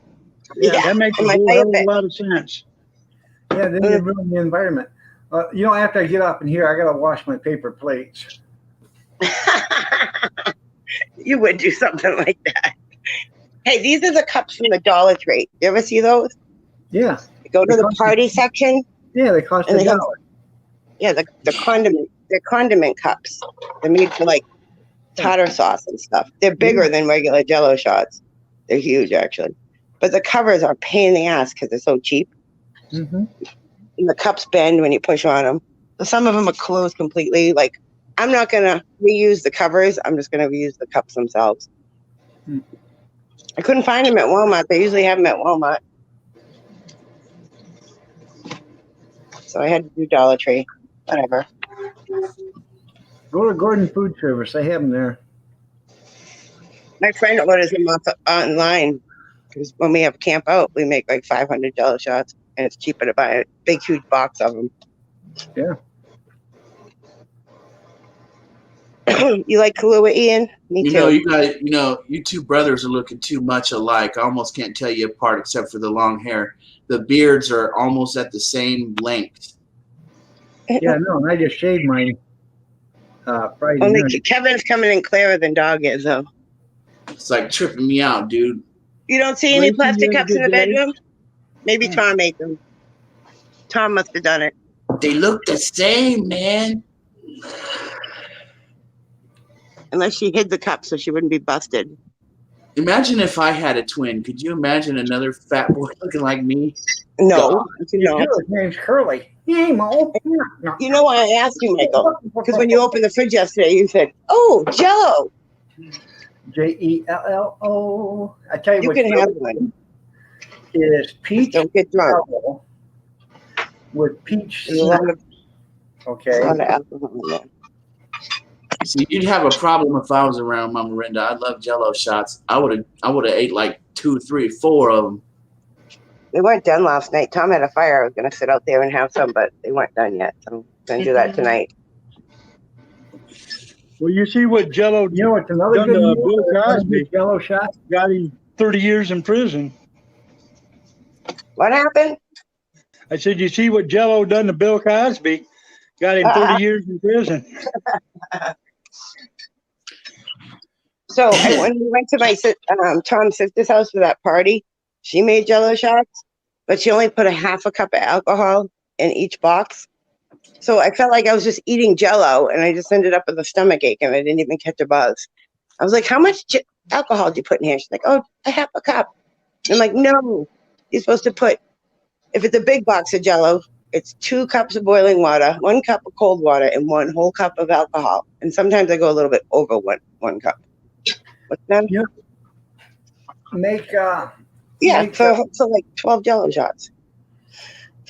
S2: Yeah,
S4: that makes a
S2: my
S4: whole hell of a
S2: favorite.
S4: lot of sense.
S1: Yeah, then you ruin the environment. After I get up in here, I got to wash my paper plates.
S2: You would do something like that. Hey, these are the cups from the Dollar Tree. You ever see those?
S1: Yeah.
S2: You go to the party section.
S1: Yeah, they cost
S2: and
S1: $1.
S2: they have, yeah, the condiment. They're condiment cups. They're made for like tartar sauce and stuff. They're bigger than regular Jell-O shots. They're huge, actually. But the covers are a pain in the ass because they're so cheap.
S1: Mm-hmm.
S2: And the cups bend when you push on them. So some of them are closed completely. Like, I'm not going to reuse the covers. I'm just going to reuse the cups themselves. I couldn't find them at Walmart. They usually have them at Walmart. So I had to do Dollar Tree. Whatever.
S1: Go to Gordon Food Service. They have them there.
S2: My friend orders them off online. Because when we have camp out, we make like $500 shots. And it's cheaper to buy a big, huge box of them.
S1: Yeah.
S2: You like Kahlua, Ian? Me too.
S5: You guys, you two brothers are looking too much alike. I almost can't tell you apart except for the long hair. The beards are almost at the same length.
S1: Yeah, no, and I just shaved mine Friday
S2: Only
S1: night.
S2: Kevin's coming in clearer than Dog is, though.
S5: It's like tripping me out, dude.
S2: You don't see any
S1: Wait till
S2: plastic
S1: you have a
S2: cups in the
S1: good day.
S2: bedroom? Maybe Tom made them. Tom must have done it.
S5: They look the same, man.
S2: Unless she hid the cup so she wouldn't be busted.
S5: Imagine if I had a twin. Could you imagine another fat boy looking like me?
S2: No. No.
S1: His name's Curly. Hey, Mo. No.
S2: You know why I asked you, Michael? Because when you opened the fridge yesterday, you said, "Oh, Jell-O."
S1: Jello. I tell you
S2: You
S1: what,
S2: can have one.
S1: is peach
S2: Don't get drunk.
S1: jello with peach
S2: There's a lot of,
S1: okay.
S2: alcohol in there.
S5: See, you'd have a problem if I was around Mama Miranda. I love Jell-O shots. I would have ate like 2, 3, 4 of them.
S2: They weren't done last night. Tom had a fire. I was gonna sit out there and have some, but they weren't done yet. So I'm gonna do that tonight.
S4: Well, you see what Jello
S1: You know, it's another
S4: done
S1: good
S4: to
S1: meal.
S4: Bill Cosby.
S1: Jello shot.
S4: Got him 30 years in prison.
S2: What happened?
S4: I said, you see what Jello done to Bill Cosby? Got him 30 years in prison.
S2: So when we went to my Tom's sister's house for that party, she made Jello shots, but she only put a half a cup of alcohol in each box. So I felt like I was just eating Jello, and I just ended up with a stomach ache, and I didn't even catch a buzz. I was like, "How much alcohol did you put in here?" She's like, "Oh, a half a cup." I'm like, "No, you're supposed to put. If it's a big box of Jello, it's 2 cups of boiling water, 1 cup of cold water, and 1 whole cup of alcohol. And sometimes I go a little bit over one cup." What's that?
S1: Yeah. Make
S2: So like 12 Jello shots.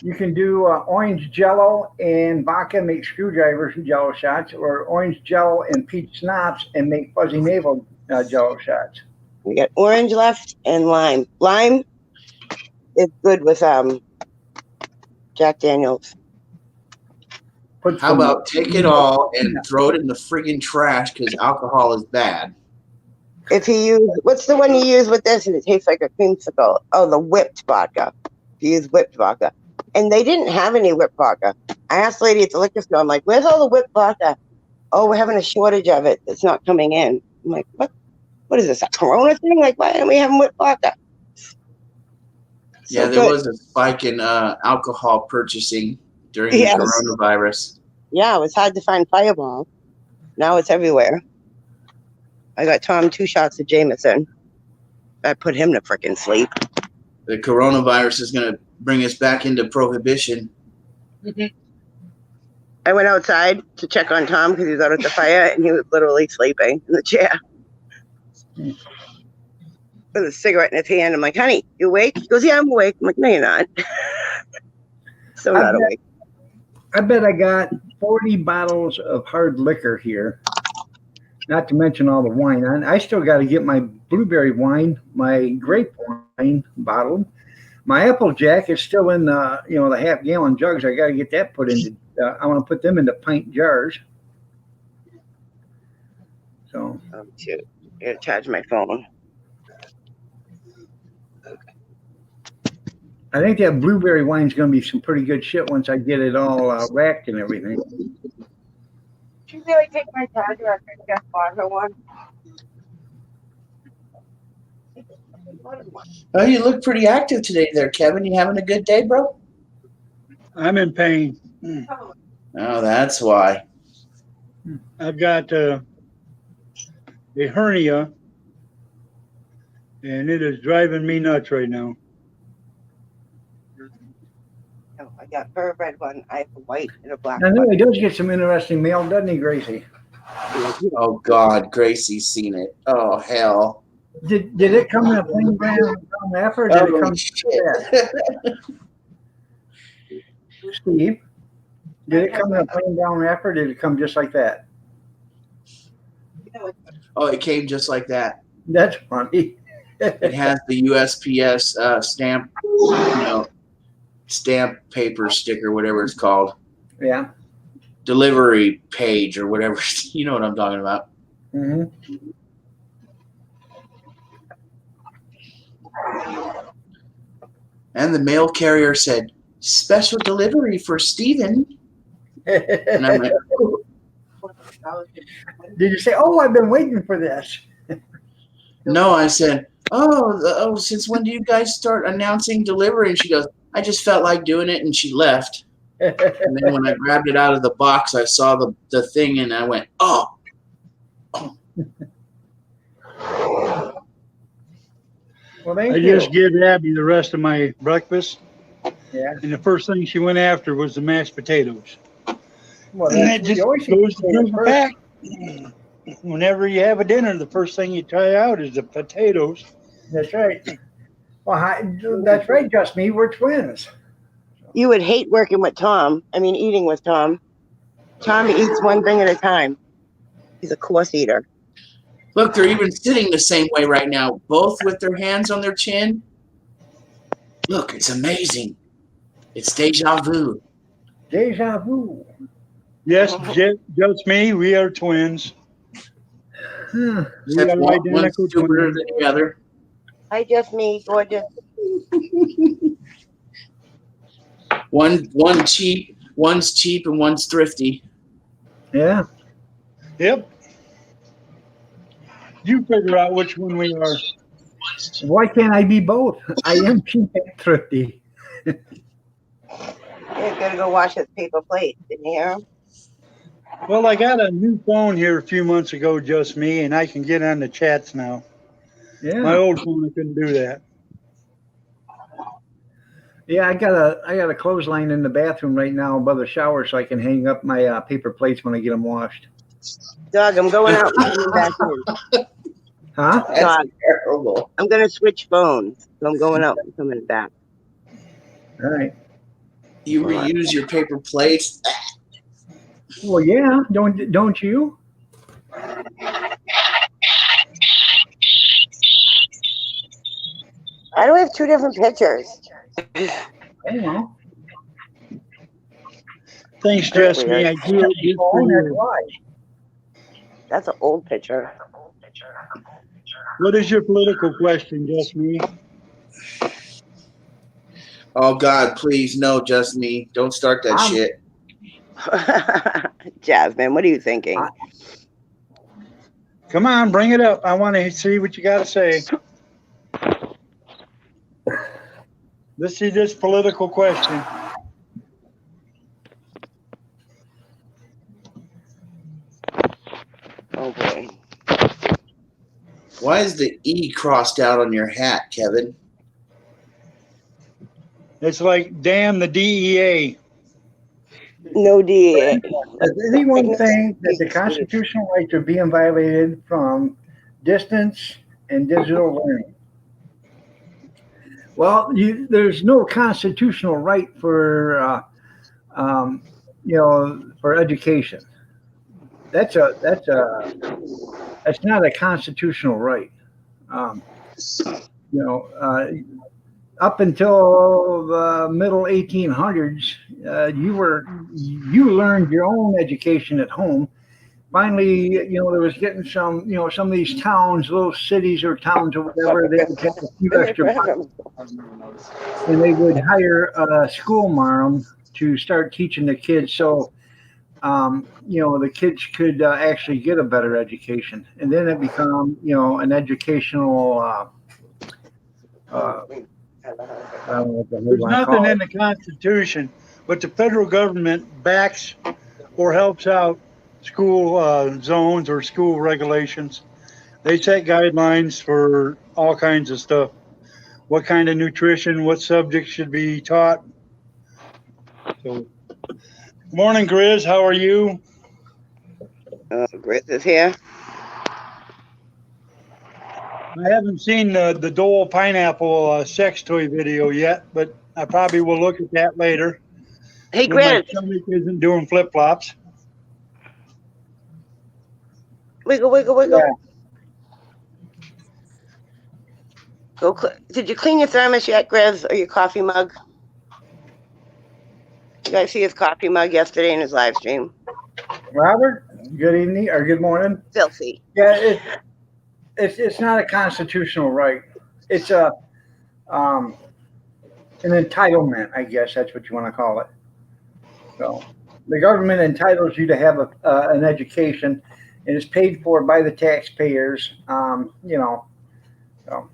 S1: you can do orange Jello and vodka, make screwdrivers and Jello shots, or orange Jello and peach schnapps and make fuzzy navel Jello shots.
S2: We got orange left and lime. Lime is good with Jack Daniels.
S5: How about take it all and throw it in the friggin' trash because alcohol is bad.
S2: If you use, what's the one you use with this and it tastes like a creamsicle? Oh, the whipped vodka. You use whipped vodka. And they didn't have any whipped vodka. I asked the lady at the liquor store, I'm like, "Where's all the whipped vodka?" "Oh, we're having a shortage of it. It's not coming in." I'm like, what is this, a Corona thing? Like, why aren't we having whipped vodka?
S5: Yeah, there was a spike in alcohol purchasing during the coronavirus.
S2: Yeah, it was hard to find Fireball. Now it's everywhere. I got Tom 2 shots of Jameson. I put him to frickin' sleep.
S5: The coronavirus is going to bring us back into prohibition.
S2: I went outside to check on Tom because he was out at the fire and he was literally sleeping in the chair with a cigarette in his hand. I'm like, "Honey, you awake?" He goes, "Yeah, I'm awake." I'm like, "No, you're not." So not awake.
S1: I bet I got 40 bottles of hard liquor here, not to mention all the wine. I still got to get my blueberry wine, my grape wine bottled. My Applejack is still in the the half-gallon jugs. I got to get that put into. I want to put them into pint jars. So.
S2: Oh, shoot. I gotta charge my phone.
S1: I think that blueberry wine's going to be some pretty good shit once I get it all racked and everything.
S2: Should you really take my charger? I could just bought her one.
S5: Oh, you look pretty active today there, Kevin. You having a good day, bro?
S4: I'm in pain.
S5: Oh, that's why.
S4: I've got a hernia, and it is driving me nuts right now.
S2: Oh, I got her red one. I have a white and a black
S1: I know
S2: one.
S1: he does get some interesting mail, doesn't he, Gracie?
S5: Oh, God. Gracie's seen it. Oh, hell.
S1: Did it come in a plain brown wrapper? Or did it come shit. Steve, did it come in a plain brown wrapper? Or did it come just like that?
S5: Oh, it came just like that.
S1: That's funny.
S5: It has the USPS stamp, stamp paper sticker, whatever it's called.
S1: Yeah.
S5: Delivery page or whatever. You know what I'm talking about.
S1: Mm-hmm.
S5: And the mail carrier said, "Special delivery for Steven." And I'm like,
S1: Did you say, "Oh, I've been waiting for this"?
S5: no, I said, oh, since when do you guys start announcing delivery? And she goes, "I just felt like doing it," and she left. And then when I grabbed it out of the box, I saw the thing, and I went, oh.
S1: Well, thank
S4: I
S1: you.
S4: just gave Abby the rest of my breakfast,
S1: Yeah.
S4: and the first thing she went after was the mashed potatoes.
S1: Well,
S4: And
S1: that's
S4: it just
S1: you always
S4: goes
S1: say
S4: to prove
S1: it
S4: the
S1: first.
S4: fact. Whenever you have a dinner, the first thing you try out is the potatoes.
S1: That's right. Well, that's right, just me. We're twins.
S2: You would hate working with Tom. I mean, eating with Tom. Tom eats one thing at a time. He's a course eater.
S5: Look, they're even sitting the same way right now, both with their hands on their chin. Look, it's amazing. It's deja vu.
S1: Deja vu.
S4: Yes, just me. We are twins.
S1: Hmm.
S4: We
S5: Except
S4: are
S5: one's
S4: identical
S5: stupider
S4: twins.
S5: than the other.
S2: Hi, just me, gorgeous.
S5: One cheap, one's cheap, and one's thrifty.
S1: Yeah.
S4: Yep. You figure out which one we are.
S1: Why can't I be both? I am cheap and thrifty.
S2: He's gonna go wash his paper plate. Didn't you hear him?
S4: Well, I got a new phone here a few months ago, just me, and I can get on the chats now.
S1: Yeah.
S4: My old phone, I couldn't do that.
S1: Yeah, I got a clothesline in the bathroom right now above the shower, so I can hang up my paper plates when I get them washed.
S2: Doug, I'm going out and coming back in.
S1: Huh?
S5: That's
S2: Doug,
S5: terrible.
S2: I'm gonna switch phones, so I'm going out and coming back.
S1: All right.
S5: You reuse your paper plates.
S1: Well, yeah. Don't you?
S2: Why do we have two different pictures?
S1: I don't know.
S4: Thanks, just me. I do it just for
S1: That's
S4: you.
S1: why.
S2: That's an old picture.
S4: What is your political question, just me?
S5: Oh God, please, no, just me. Don't start that shit.
S2: Jasmine, what are you thinking?
S4: Come on, bring it up. I want to see what you got to say. Let's see this political question.
S2: Oh boy.
S5: Why is the E crossed out on your hat, Kevin?
S4: It's like, damn the DEA.
S2: No DEA.
S1: Does anyone think that the constitutional rights are being violated from distance and digital learning? Well, there's no constitutional right for, for education. That's not a constitutional right. Up until the middle 1800s, you learned your own education at home. Finally, there was getting some of these towns, little cities or towns or whatever, they would get a few extra bucks, and they would hire a school marm to start teaching the kids. So, the kids could actually get a better education, and then it become, an educational.
S4: There's nothing in the Constitution, but the federal government backs or helps out school zones or school regulations. They set guidelines for all kinds of stuff. What kind of nutrition, what subjects should be taught. So, morning, Grizz. How are you?
S2: Grizz is here.
S4: I haven't seen the Dole pineapple sex toy video yet, but I probably will look at that later.
S2: Hey,
S4: when my
S2: Grizz.
S4: stomach isn't doing flip flops.
S2: Wiggle, wiggle, wiggle.
S1: Yeah.
S2: Did you clean your thermos yet, Grizz, or your coffee mug? You guys see his coffee mug yesterday in his live stream?
S1: Robert, good evening or good morning.
S2: Filthy.
S1: Yeah, it's not a constitutional right. It's an entitlement, I guess that's what you want to call it. So the government entitles you to have an education, and it's paid for by the taxpayers. So.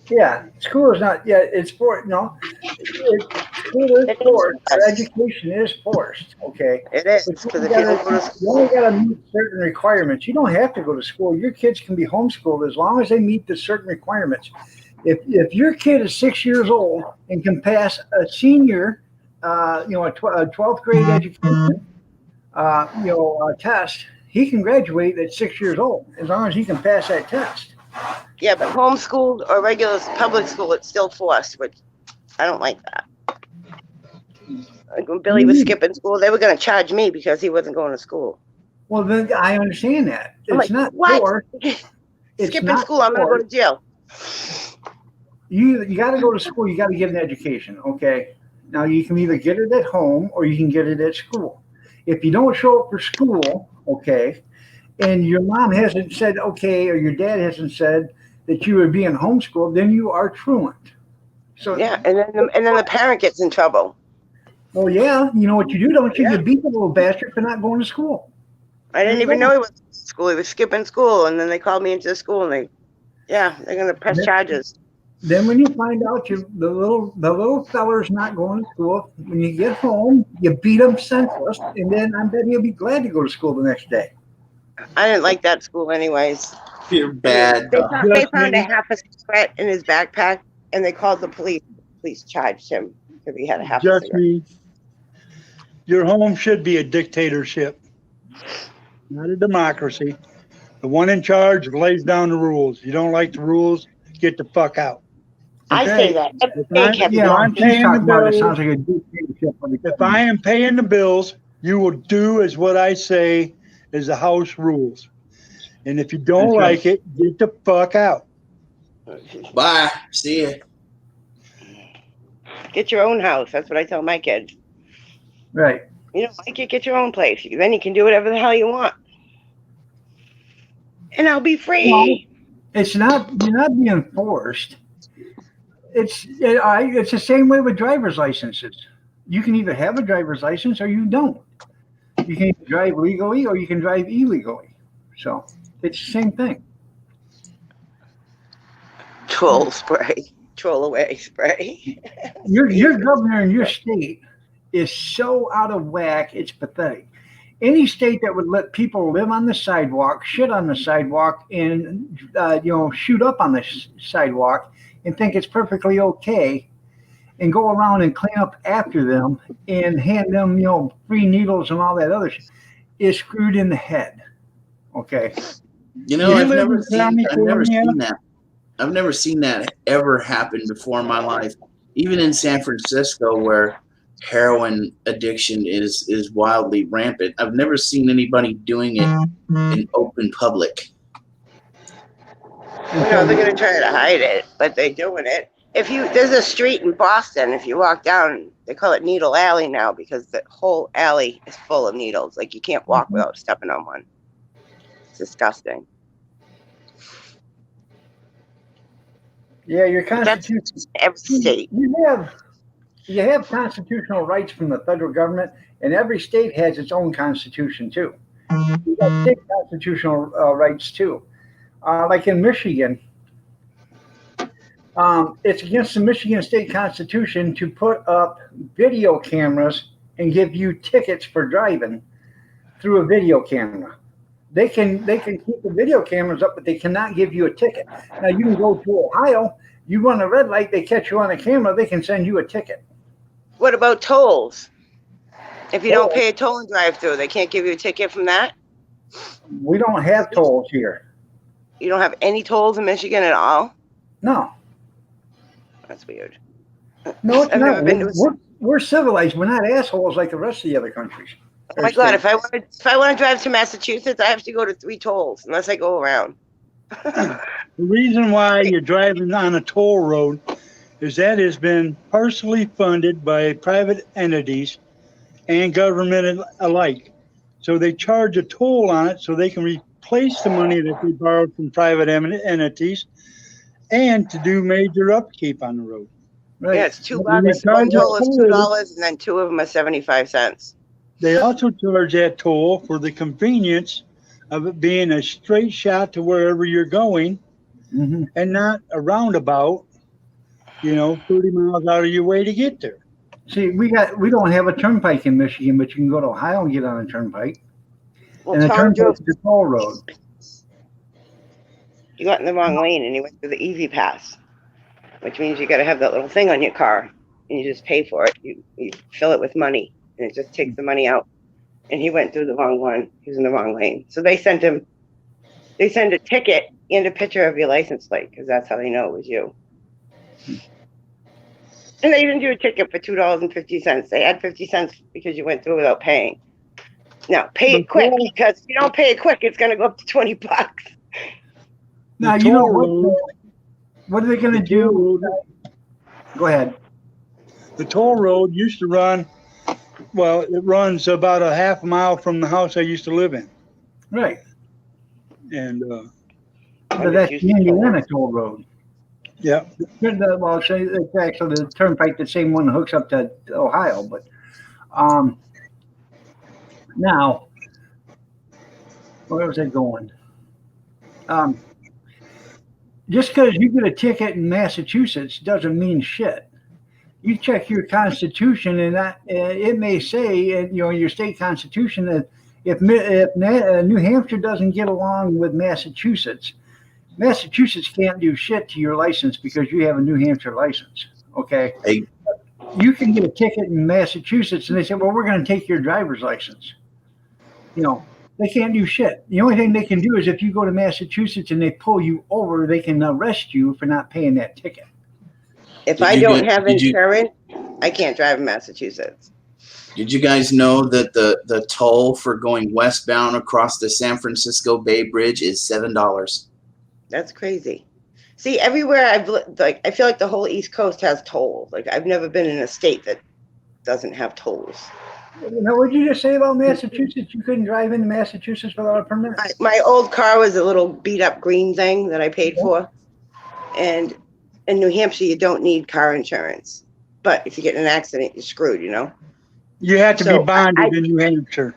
S1: Yeah, school is not. Yeah, it's for no. School is forced. Education is forced. Okay.
S2: It is.
S1: But you only got to meet certain requirements. You don't have to go to school. Your kids can be homeschooled as long as they meet the certain requirements. If your kid is 6 years old and can pass a senior, a 12th grade education, a test, he can graduate at 6 years old as long as he can pass that test.
S2: Yeah, but homeschooled or regular public school, it's still forced, which I don't like that. Like when Billy was skipping school, they were going to charge me because he wasn't going to school.
S1: Well, then I understand that. It's
S2: I'm like,
S1: not
S2: what?
S1: forced.
S2: Skipping school, I'm going to go to jail.
S1: you got to go to school. You got to get an education. Okay. Now you can either get it at home or you can get it at school. If you don't show up for school, okay, and your mom hasn't said okay, or your dad hasn't said that you are being homeschooled, then you are truant. So
S2: Yeah, and then the parent gets in trouble.
S1: well, yeah, you know what you do, don't you? You beat the little bastard for not going to school.
S2: I didn't even know he was in school. He was skipping school, and then they called me into the school, and they're gonna press charges.
S1: Then when you find out the little feller's not going to school, when you get home, you beat him senseless, and then I bet he'll be glad to go to school the next day.
S2: I didn't like that school anyways.
S5: You're bad.
S2: They found a half a cigarette in his backpack, and they called the police. The police charged him because he had a half a cigarette.
S4: Me. Your home should be a dictatorship, not a democracy. The one in charge lays down the rules. You don't like the rules, get the fuck out.
S2: I say that.
S4: If I am paying the bills, you will do as what I say is the house rules. And if you don't like it, get the fuck out.
S5: Bye. See ya.
S2: Get your own house. That's what I tell my kids.
S1: Right.
S2: You don't like it, get your own place. Then you can do whatever the hell you want. And I'll be free.
S1: Well, you're not being forced. It's the same way with driver's licenses. You can either have a driver's license or you don't. You can either drive legally or you can drive illegally. So it's the same thing.
S2: Troll spray. Troll away spray.
S1: Your governor in your state is so out of whack, it's pathetic. Any state that would let people live on the sidewalk, shit on the sidewalk, and shoot up on the sidewalk, and think it's perfectly okay, and go around and clean up after them and hand them, free needles and all that other shit, is screwed in the head. Okay.
S5: I've never seen that. I've never seen that ever happen before in my life. Even in San Francisco, where heroin addiction is wildly rampant, I've never seen anybody doing it in open public.
S2: They're going to try to hide it, but they're doing it. There's a street in Boston, if you walk down, they call it Needle Alley now because the whole alley is full of needles. Like you can't walk without stepping on one. It's disgusting.
S1: Yeah, your constitution.
S2: Every state.
S1: You have constitutional rights from the federal government, and every state has its own constitution too. You got state constitutional rights too. Like in Michigan, it's against the Michigan state constitution to put up video cameras and give you tickets for driving through a video camera. They can keep the video cameras up, but they cannot give you a ticket. Now you can go to Ohio, you run a red light, they catch you on a camera, they can send you a ticket.
S2: What about tolls? If you don't pay a toll and drive through, they can't give you a ticket from that?
S1: We don't have tolls here.
S2: You don't have any tolls in Michigan at all?
S1: No.
S2: That's weird.
S1: No, it's not. We're civilized. We're not assholes like the rest of the other countries.
S2: Oh my God! If I want to drive to Massachusetts, I have to go to 3 tolls unless I go around.
S4: The reason why you're driving on a toll road is that has been partially funded by private entities and government alike. So they charge a toll on it so they can replace the money that they borrowed from private entities and to do major upkeep on the road.
S2: Right. Yeah, it's $2. One toll is $2, and then 2 of them are 75 cents.
S4: They also charge that toll for the convenience of it being a straight shot to wherever you're going and not a roundabout, 30 miles out of your way to get there.
S1: See, we don't have a turnpike in Michigan, but you can go to Ohio and get on a turnpike.
S2: Well,
S1: and the turnpike is a toll road.
S2: You got in the wrong lane and you went through the Easy Pass, which means you got to have that little thing on your car and you just pay for it. You fill it with money and it just takes the money out. And he went through the wrong one. He was in the wrong lane. So they send a ticket and a picture of your license plate because that's how they know it was you. And they even do a ticket for $2.50. They add 50 cents because you went through without paying. Now, pay it quick because if you don't pay it quick, it's going to go up to $20.
S1: Now, you know what? What are they going to do? Go ahead.
S4: The toll road used to run, well, it runs about a half mile from the house I used to live in.
S1: Right.
S4: And,
S1: But that's the Indiana toll road.
S4: yeah.
S1: Well, so it's actually the turnpike, the same one that hooks up to Ohio. But now, where was I going? Just because you get a ticket in Massachusetts doesn't mean shit. You check your constitution, and that it may say, your state constitution, that if New Hampshire doesn't get along with Massachusetts can't do shit to your license because you have a New Hampshire license. Okay.
S5: Hey.
S1: You can get a ticket in Massachusetts, and they say, "Well, we're going to take your driver's license." They can't do shit. The only thing they can do is if you go to Massachusetts and they pull you over, they can arrest you for not paying that ticket.
S2: If I don't have insurance, I can't drive in Massachusetts.
S5: Did you guys know that the toll for going westbound across the San Francisco Bay Bridge is $7?
S2: That's crazy. See, everywhere I've I feel like the whole East Coast has tolls. Like I've never been in a state that doesn't have tolls.
S1: Now, what did you just say about Massachusetts? You couldn't drive into Massachusetts without a permit?
S2: My old car was a little beat up green thing that I paid for. And in New Hampshire, you don't need car insurance. But if you get in an accident, you're screwed,
S4: You have to be bonded in New Hampshire.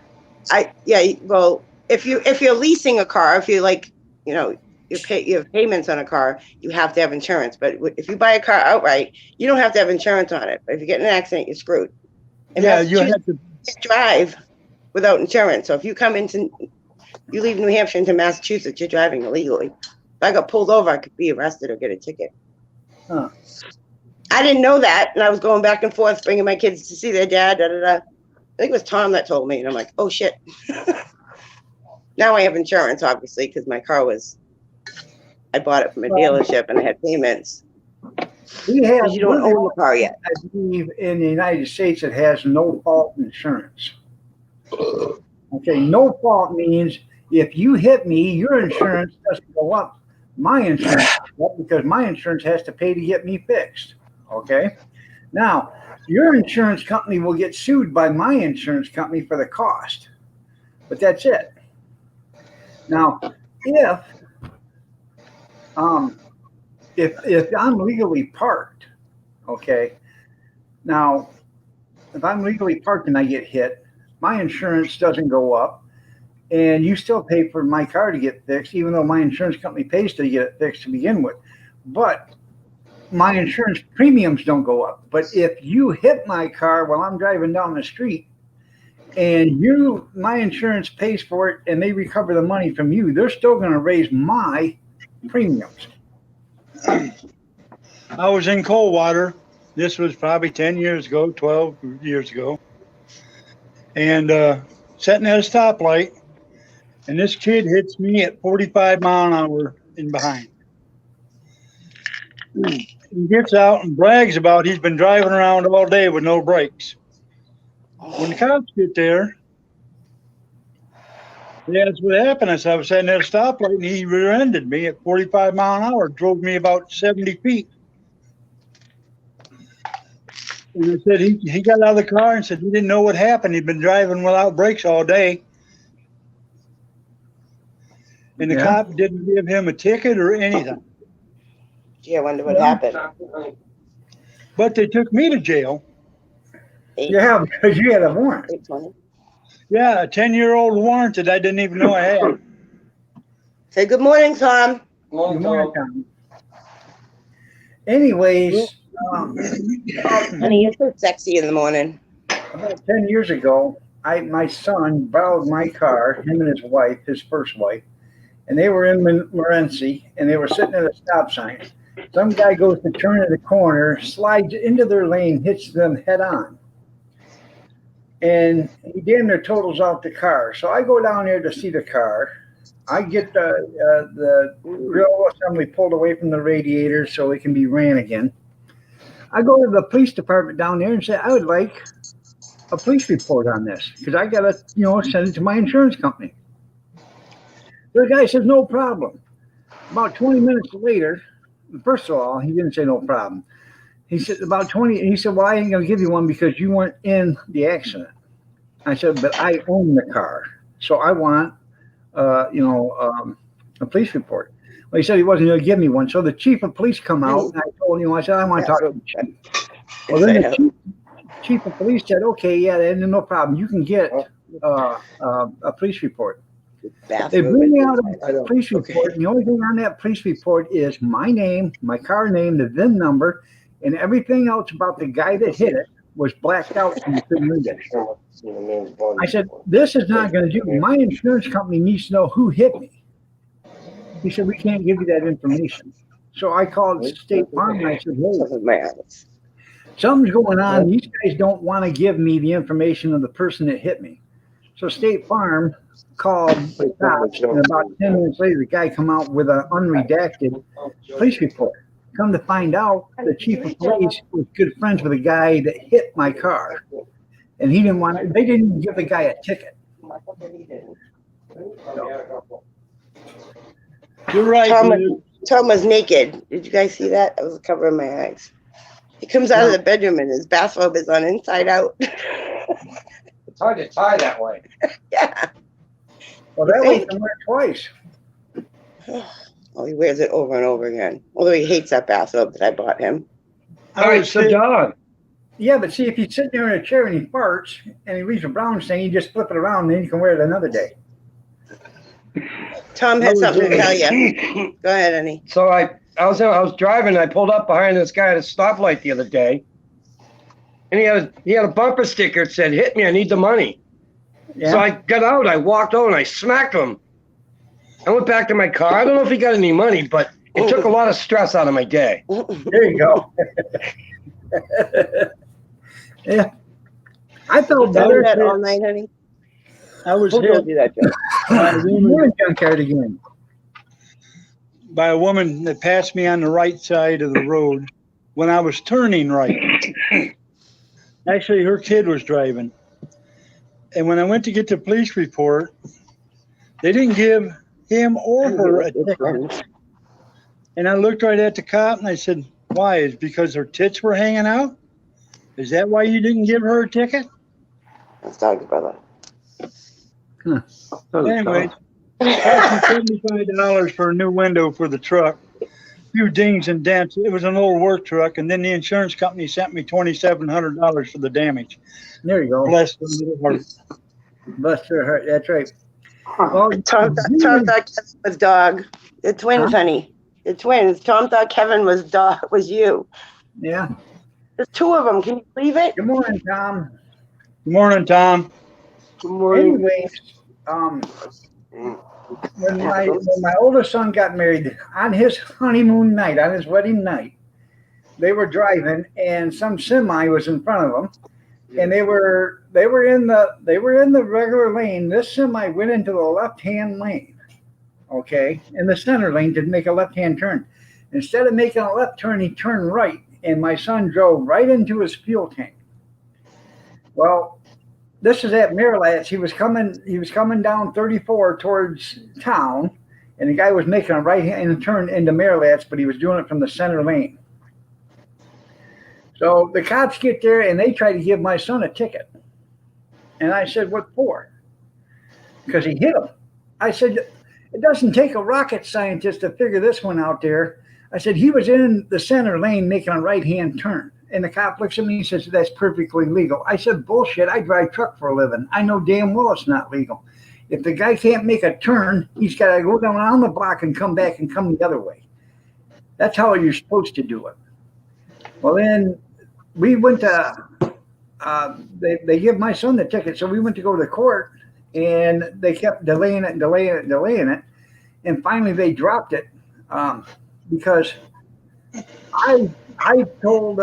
S2: Well, if you're leasing a car, if you you have payments on a car, you have to have insurance. But if you buy a car outright, you don't have to have insurance on it. But if you get in an accident, you're screwed. And
S4: you have to
S2: drive without insurance. So if you leave New Hampshire into Massachusetts, you're driving illegally. If I got pulled over, I could be arrested or get a ticket.
S1: Huh.
S2: I didn't know that, and I was going back and forth, bringing my kids to see their dad. I think it was Tom that told me, and I'm like, oh shit. Now I have insurance, obviously, because my car I bought it from a dealership and I had payments. You don't own the car yet.
S1: I believe in the United States it has no fault insurance. Okay, no fault means if you hit me, your insurance doesn't go up. My insurance goes up because my insurance has to pay to get me fixed. Okay? Now, your insurance company will get sued by my insurance company for the cost. But that's it. Now, if I'm legally parked, okay, now, if I'm legally parked and I get hit, my insurance doesn't go up, and you still pay for my car to get fixed, even though my insurance company pays to get it fixed to begin with. But my insurance premiums don't go up. But if you hit my car while I'm driving down the street, and my insurance pays for it, and they recover the money from you, they're still going to raise my premiums.
S4: I was in Coldwater. This was probably 10 years ago, 12 years ago. And sitting at a stoplight, and this kid hits me at 45 mile an hour in behind. He gets out and brags about he's been driving around all day with no brakes. When the cops get there, that's what happened. I was sitting at a stoplight, and he rear-ended me at 45 mile an hour, drove me about 70 feet. And I said he got out of the car and said he didn't know what happened. He'd been driving without brakes all day. And the cop didn't give him a ticket or anything.
S2: Gee, I wonder what happened.
S4: But they took me to jail.
S1: Yeah, because you had a warrant.
S4: Yeah, a 10-year-old warrant that I didn't even know I had.
S2: Say good morning, Tom.
S1: Good morning, Tom. Anyways,
S2: honey, you're so sexy in the morning.
S1: About 10 years ago, my son borrowed my car, him and his wife, his first wife, and they were in Morenci, and they were sitting at a stop sign. Some guy goes to turn in the corner, slides into their lane, hits them head on. And he damn near totals out the car. So I go down there to see the car. I get the grill assembly pulled away from the radiator so it can be ran again. I go to the police department down there and say, I would like a police report on this because I got to, send it to my insurance company. The guy says, no problem. About 20 minutes later, first of all, he didn't say no problem. He said about 20. He said, well, I ain't gonna give you one because you weren't in the accident. I said, but I own the car, so I want, a police report. Well, he said he wasn't gonna give me one. So the chief of police come out, and I told him, I said, I want to talk to the chief. Well, then the chief of police said, okay, yeah, then no problem. You can get a police report. They bring me out a police report, and the only thing on that police report is my name, my car name, the VIN number, and everything else about the guy that hit it was blacked out so you couldn't read it. I said, this is not going to do. My insurance company needs to know who hit me. He said, we can't give you that information. So I called State Farm and I said, hey, something's going on. These guys don't want to give me the information of the person that hit me. So State Farm called the cops, and about 10 minutes later, the guy come out with an unredacted police report. Come to find out, the chief of police was good friends with the guy that hit my car, and they didn't even give the guy a ticket.
S4: You're right.
S2: Tom was naked. Did you guys see that? I was covering my eyes. He comes out of the bedroom and his bathrobe is on inside out.
S10: It's hard to tie that way.
S2: Yeah.
S1: Well, that way you can wear it twice.
S2: Oh, he wears it over and over again. Although he hates that bathrobe that I bought him.
S4: All right, sit down.
S1: Yeah, but see, if he's sitting there in a chair and he farts and he reads a brown stain, you just flip it around and then you can wear it another day.
S2: Tom had something to tell you. Go ahead, Annie.
S10: So I was driving. I pulled up behind this guy at a stoplight the other day, and he had a bumper sticker that said, "Hit me, I need the money." Yeah. So I got out. I walked over and I smacked him. I went back to my car. I don't know if he got any money, but it took a lot of stress out of my day.
S1: There you go. Yeah, I felt better.
S2: That all night, honey.
S4: I was
S2: Who
S4: hit
S2: told you that, Joe?
S1: You're in junkyard again.
S4: by a woman that passed me on the right side of the road when I was turning right. Actually, her kid was driving. And when I went to get the police report, they didn't give him or her a ticket. And I looked right at the cop and I said, why? Is it because her tits were hanging out? Is that why you didn't give her a ticket?
S2: Let's talk about
S4: that. Anyway, $75 for a new window for the truck. A few dings and dents. It was an old work truck, and then the insurance company sent me $2,700 for the damage.
S1: There you go.
S4: Bless their little heart.
S1: Bless their heart. That's right. Well,
S2: Tom thought Kevin was dog. The twins, honey. The twins. Tom thought Kevin was you.
S1: Yeah.
S2: There's two of them. Can you believe it?
S1: Good morning, Tom.
S4: Good morning, Tom.
S2: Good morning.
S1: Anyways, when my oldest son got married, on his honeymoon night, on his wedding night, they were driving and some semi was in front of them, and they were in the regular lane. This semi went into the left-hand lane, okay, in the center lane to make a left-hand turn. Instead of making a left turn, he turned right, and my son drove right into his fuel tank. Well, this is at Miralats. He was coming down 34 towards town, and the guy was making a right-hand turn into Miralats, but he was doing it from the center lane. So the cops get there, and they try to give my son a ticket. And I said, what for? Because he hit him. I said, it doesn't take a rocket scientist to figure this one out there. I said, he was in the center lane making a right-hand turn. And the cop looks at me and says, that's perfectly legal. I said, bullshit, I drive truck for a living. I know damn well it's not legal. If the guy can't make a turn, he's got to go down on the block and come back and come the other way. That's how you're supposed to do it. Well, then we went to, they give my son the ticket. So we went to go to the court, and they kept delaying it. And finally they dropped it because I told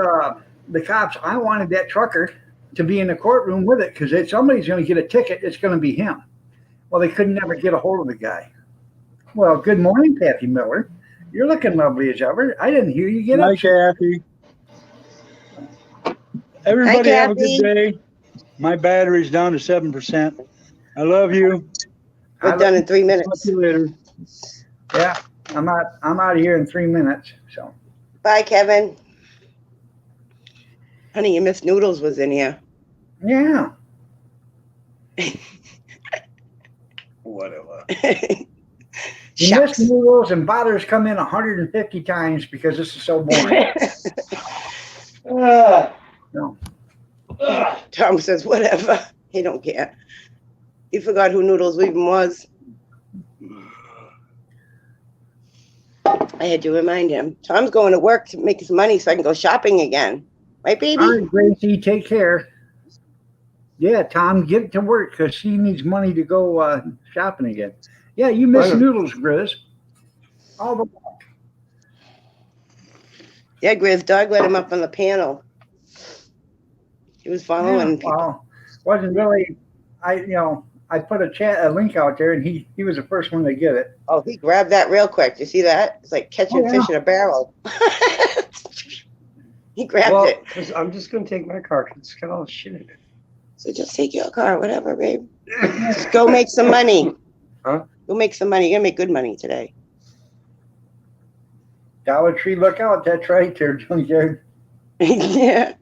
S1: the cops I wanted that trucker to be in the courtroom with it, because if somebody's going to get a ticket, it's going to be him. Well, they couldn't never get a hold of the guy. Well, good morning, Kathy Miller. You're looking lovely as ever. I didn't hear you get up.
S4: Hi, Kathy. Everybody have a good day. My battery's down to 7%. I love you.
S2: We're done in 3 minutes.
S4: Talk to you later.
S1: Yeah. I'm out of here in 3 minutes. So
S2: Bye, Kevin. Honey, you Miss Noodles was in here.
S1: yeah.
S10: Whatever.
S1: You miss
S2: Shucks.
S1: noodles and bothers come in 150 times because this is so boring. No.
S2: Tom says, whatever. He don't care. He forgot who Noodles even was. I had to remind him. Tom's going to work to make his money so I can go shopping again. Right, baby?
S1: All right, Gracie, take care. Yeah, Tom, get to work because she needs money to go shopping again. Yeah, you miss
S10: Right.
S1: noodles, Grizz. All the
S2: Yeah, Grizz, dog let him up on the panel. He was following people.
S1: well, wasn't really. I put a link out there, and he was the first one to get it.
S2: Oh, he grabbed that real quick. You see that? It's like catching
S1: Oh, yeah.
S2: fish in a barrel. He grabbed it.
S10: I'm just gonna take my car. It's got all the shit in it.
S2: So just take your car, whatever, babe. Just go make some money.
S10: Huh?
S2: Go make some money. You're gonna make good money today.
S1: Dollar Tree, look out! That's right there, junkyard.
S2: Yeah.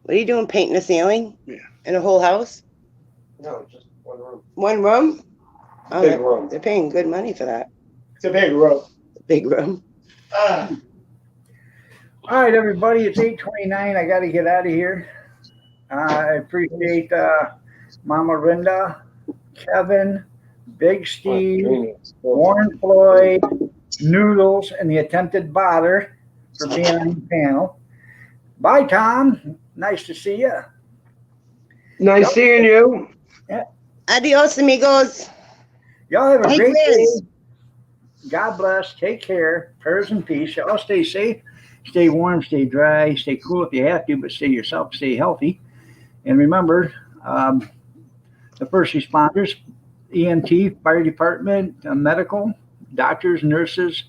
S2: What are you doing? Painting the ceiling?
S10: Yeah.
S2: In a whole house?
S10: No, just one room.
S2: One room? Oh,
S10: Big room.
S2: They're paying good money for that.
S10: It's a big room.
S2: Big room.
S1: All right, everybody, it's 8:29. I got to get out of here. I appreciate Mama Linda, Kevin, Big Steve, Warren Floyd, Noodles, and the attempted bother for being on the panel. Bye, Tom. Nice to see you.
S10: Nice seeing you.
S2: Adios, amigos.
S1: Y'all have a
S2: Hey,
S1: great
S2: Grizz.
S1: day. God bless. Take care. Prayers and peace. Y'all stay safe. Stay warm. Stay dry. Stay cool if you have to, but stay yourself. Stay healthy. And remember, the first responders, EMT, fire department, medical, doctors, nurses,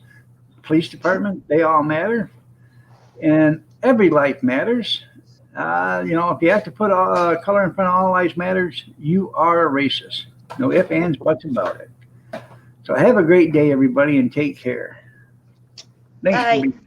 S1: police department, they all matter. And every life matters. If you have to put color in front of all lives matters, you are a racist. No ifs, ands, buts about it. So have a great day, everybody, and take care. Thanks
S2: Bye.
S1: for being